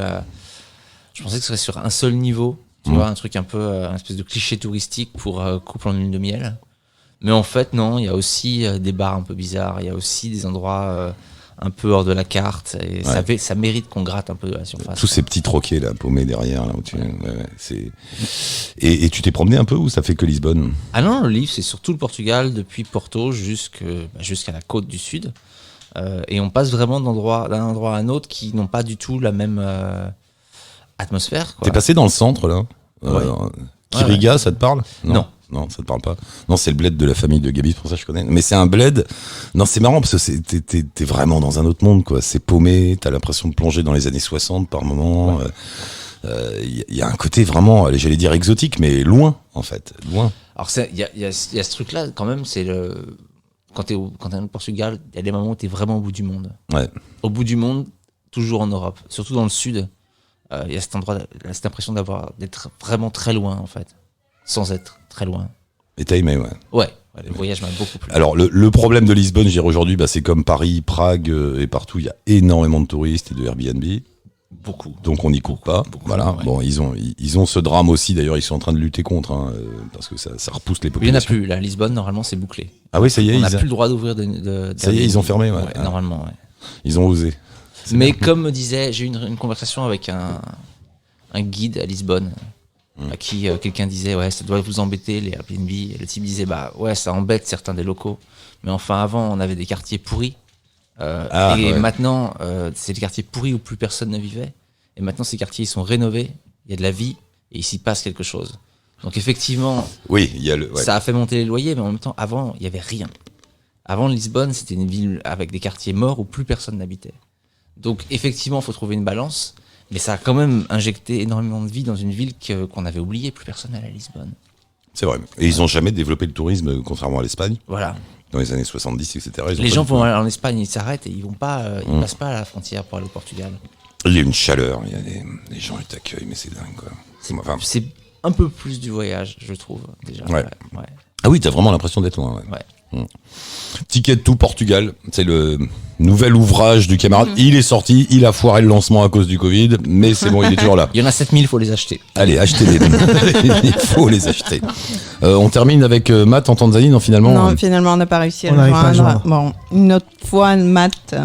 Je pensais que ce serait sur un seul niveau, tu vois, un truc un peu, un espèce de cliché touristique pour couple en lune de miel. Mais en fait, non, il y a aussi des bars un peu bizarres, il y a aussi des endroits un peu hors de la carte, et ça mérite qu'on gratte un peu de la surface. Tous ces petits troquets là, paumés derrière, là où tu. C'est. Et tu t'es promené un peu ou ça fait que Lisbonne? Ah non, le livre c'est sur tout le Portugal, depuis Porto jusqu'à la côte du sud. Et on passe vraiment d'un endroit à un autre qui n'ont pas du tout la même atmosphère. Quoi. T'es passé dans le centre là? Quiriguá, ça te parle? Non. Non, ça te parle pas. Non, c'est le bled de la famille de Gabi, c'est pour ça que je connais. Mais c'est un bled. Non, c'est marrant parce que t'es vraiment dans un autre monde, quoi. C'est paumé, t'as l'impression de plonger dans les années 60 par moment. Y a un côté vraiment, j'allais dire exotique, mais loin, en fait. Loin. Alors, il y a ce truc-là, quand même, c'est le. Quand t'es au Portugal, il y a des moments où t'es vraiment au bout du monde. Ouais. Au bout du monde, toujours en Europe. Surtout dans le sud, il y a cette impression d'être vraiment très loin, en fait. Sans être très loin. Et t'as aimé, ouais. Ouais, le voyage m'a beaucoup plu. Alors, le problème de Lisbonne, je dirais aujourd'hui, c'est comme Paris, Prague et partout, il y a énormément de touristes et de Airbnb. Beaucoup. Donc on n'y coupe pas. Voilà. Ouais. Bon, ils ont ce drame aussi. D'ailleurs, ils sont en train de lutter contre, parce que ça repousse les Il n'y en a populations. plus. Là, Lisbonne, normalement, c'est bouclé. Ah oui, ça y est. On n'a plus le droit d'ouvrir Ça y est, ils ont fermé, ouais. Normalement, ouais. Ils ont osé. Mais comme me disait, j'ai eu une conversation avec un guide à Lisbonne, à qui quelqu'un disait, ouais, ça doit vous embêter, les Airbnb. Et le type disait, bah ouais, ça embête certains des locaux. Mais enfin, avant, on avait des quartiers pourris. Maintenant, c'est des quartiers pourris où plus personne ne vivait. Et maintenant, ces quartiers, ils sont rénovés, il y a de la vie, et il s'y passe quelque chose. Donc effectivement, oui, ça a fait monter les loyers, mais en même temps, avant, il n'y avait rien. Avant, Lisbonne, c'était une ville avec des quartiers morts où plus personne n'habitait. Donc effectivement, il faut trouver une balance, mais ça a quand même injecté énormément de vie dans une ville qu'on avait oubliée, plus personne n'allait à Lisbonne. C'est vrai. Et ils n'ont jamais développé le tourisme, contrairement à l'Espagne. Voilà. Dans les années 70, etc. Les gens vont en Espagne, ils s'arrêtent et ils vont pas, ils passent pas à la frontière pour aller au Portugal. Il y a une chaleur, il y a des gens qui t'accueillent, mais c'est dingue, quoi. C'est un peu plus du voyage, je trouve, déjà. Ouais. Ah oui, t'as vraiment l'impression d'être loin, ouais. Ticket de tout Portugal, c'est le nouvel ouvrage du camarade. Il est sorti, il a foiré le lancement à cause du Covid, mais c'est bon, il est toujours là. Il y en a 7000, il faut les acheter. Allez, achetez-les. Il faut les acheter. On termine avec Matt en Tanzanie, non, finalement? Non, finalement, on n'a pas réussi à On le n'arrive pas à joindre. joindre. Bon, une autre fois, Matt.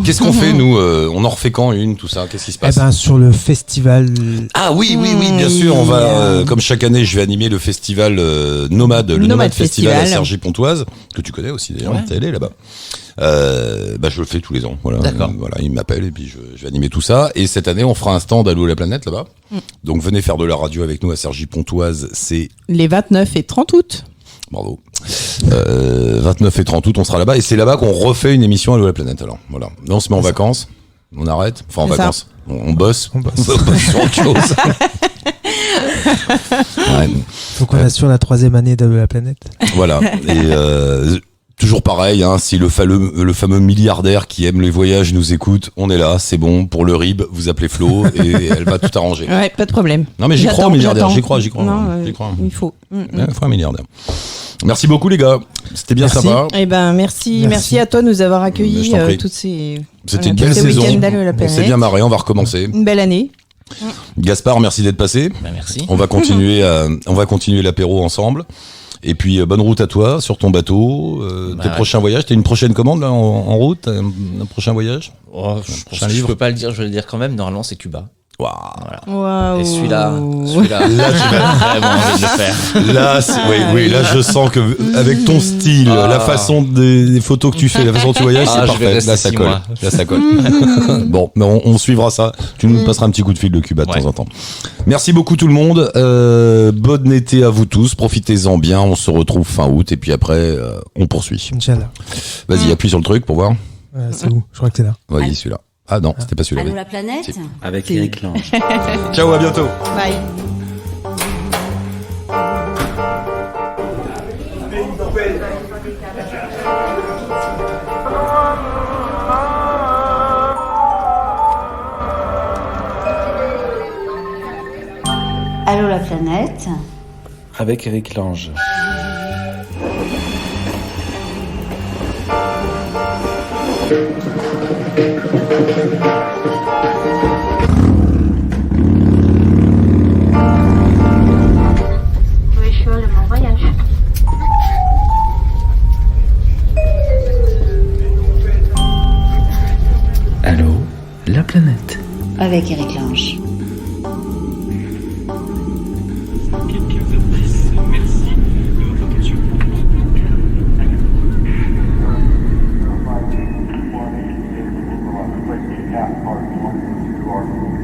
Qu'est-ce qu'on fait, nous? On en refait quand une, tout ça? Qu'est-ce qui se passe? Sur le festival. Ah oui, bien sûr, on va, comme chaque année, je vais animer le festival Nomade, le Nomade Festival à Cergy-Pontoise, que tu connais aussi d'ailleurs, t'es allé là-bas. Je le fais tous les ans, voilà. D'accord. Voilà, il m'appelle et puis je vais animer tout ça. Et cette année, on fera un stand à l'eau la planète là-bas. Donc venez faire de la radio avec nous à Cergy-Pontoise, c'est Les 29 et 30 août. Bravo. 29 et 30 août, on sera là-bas. Et c'est là-bas qu'on refait une émission à l'eau la planète. Alors, voilà. Là, on se met en vacances. On arrête. Enfin, en C'est vacances. On bosse. On bosse. On bosse sur autre chose. Faut qu'on assure la 3e année de la planète. Voilà. Et toujours pareil, si le fameux milliardaire qui aime les voyages nous écoute, on est là, c'est bon. Pour le RIB, vous appelez Flo et elle va tout arranger. Ouais, pas de problème. Non, mais j'y crois au milliardaire. J'y crois. Non, J'y crois. il faut. Il faut un milliardaire. Merci beaucoup, les gars. C'était bien Merci. sympa. Eh ben, merci à toi de nous avoir accueillis Je t'en prie. toutes ces. C'était une tous belle ces saison. week-ends d'Allô la On s'est planète. bien marré. On va recommencer. Une belle année. Gaspard, merci d'être passé. Merci. On va continuer l'apéro ensemble. Et puis bonne route à toi sur ton bateau. Tes prochains voyages. T'as une prochaine commande là en route, un prochain voyage. Je peux pas le dire, je vais le dire quand même. Normalement, c'est Cuba. Waouh. Voilà. Waouh. Et celui-là, Là, tu vas vraiment envie de le faire. Là, là, je sens que avec ton style, la façon des photos que tu fais, la façon dont tu voyages, c'est je vais parfait. rester Là, ça 6 colle. mois. Là, ça colle. Bon, mais on suivra ça. Tu nous passeras un petit coup de fil de Cuba de temps en temps. Merci beaucoup tout le monde. Bon été à vous tous. Profitez-en bien. On se retrouve fin août et puis après, on poursuit. Inch'Allah. Vas-y, appuie sur le truc pour voir. C'est où? Je crois que c'est là. Vas-y, celui-là. Ah non, c'était pas celui-là. Allô oui. la planète. Si. Avec Si. Eric Lange. Ciao, à bientôt. Bye. Allô la planète. Avec Eric Lange. Oui, je suis de mon voyage. Allô, la planète. Avec Eric Lange. Part 1 to our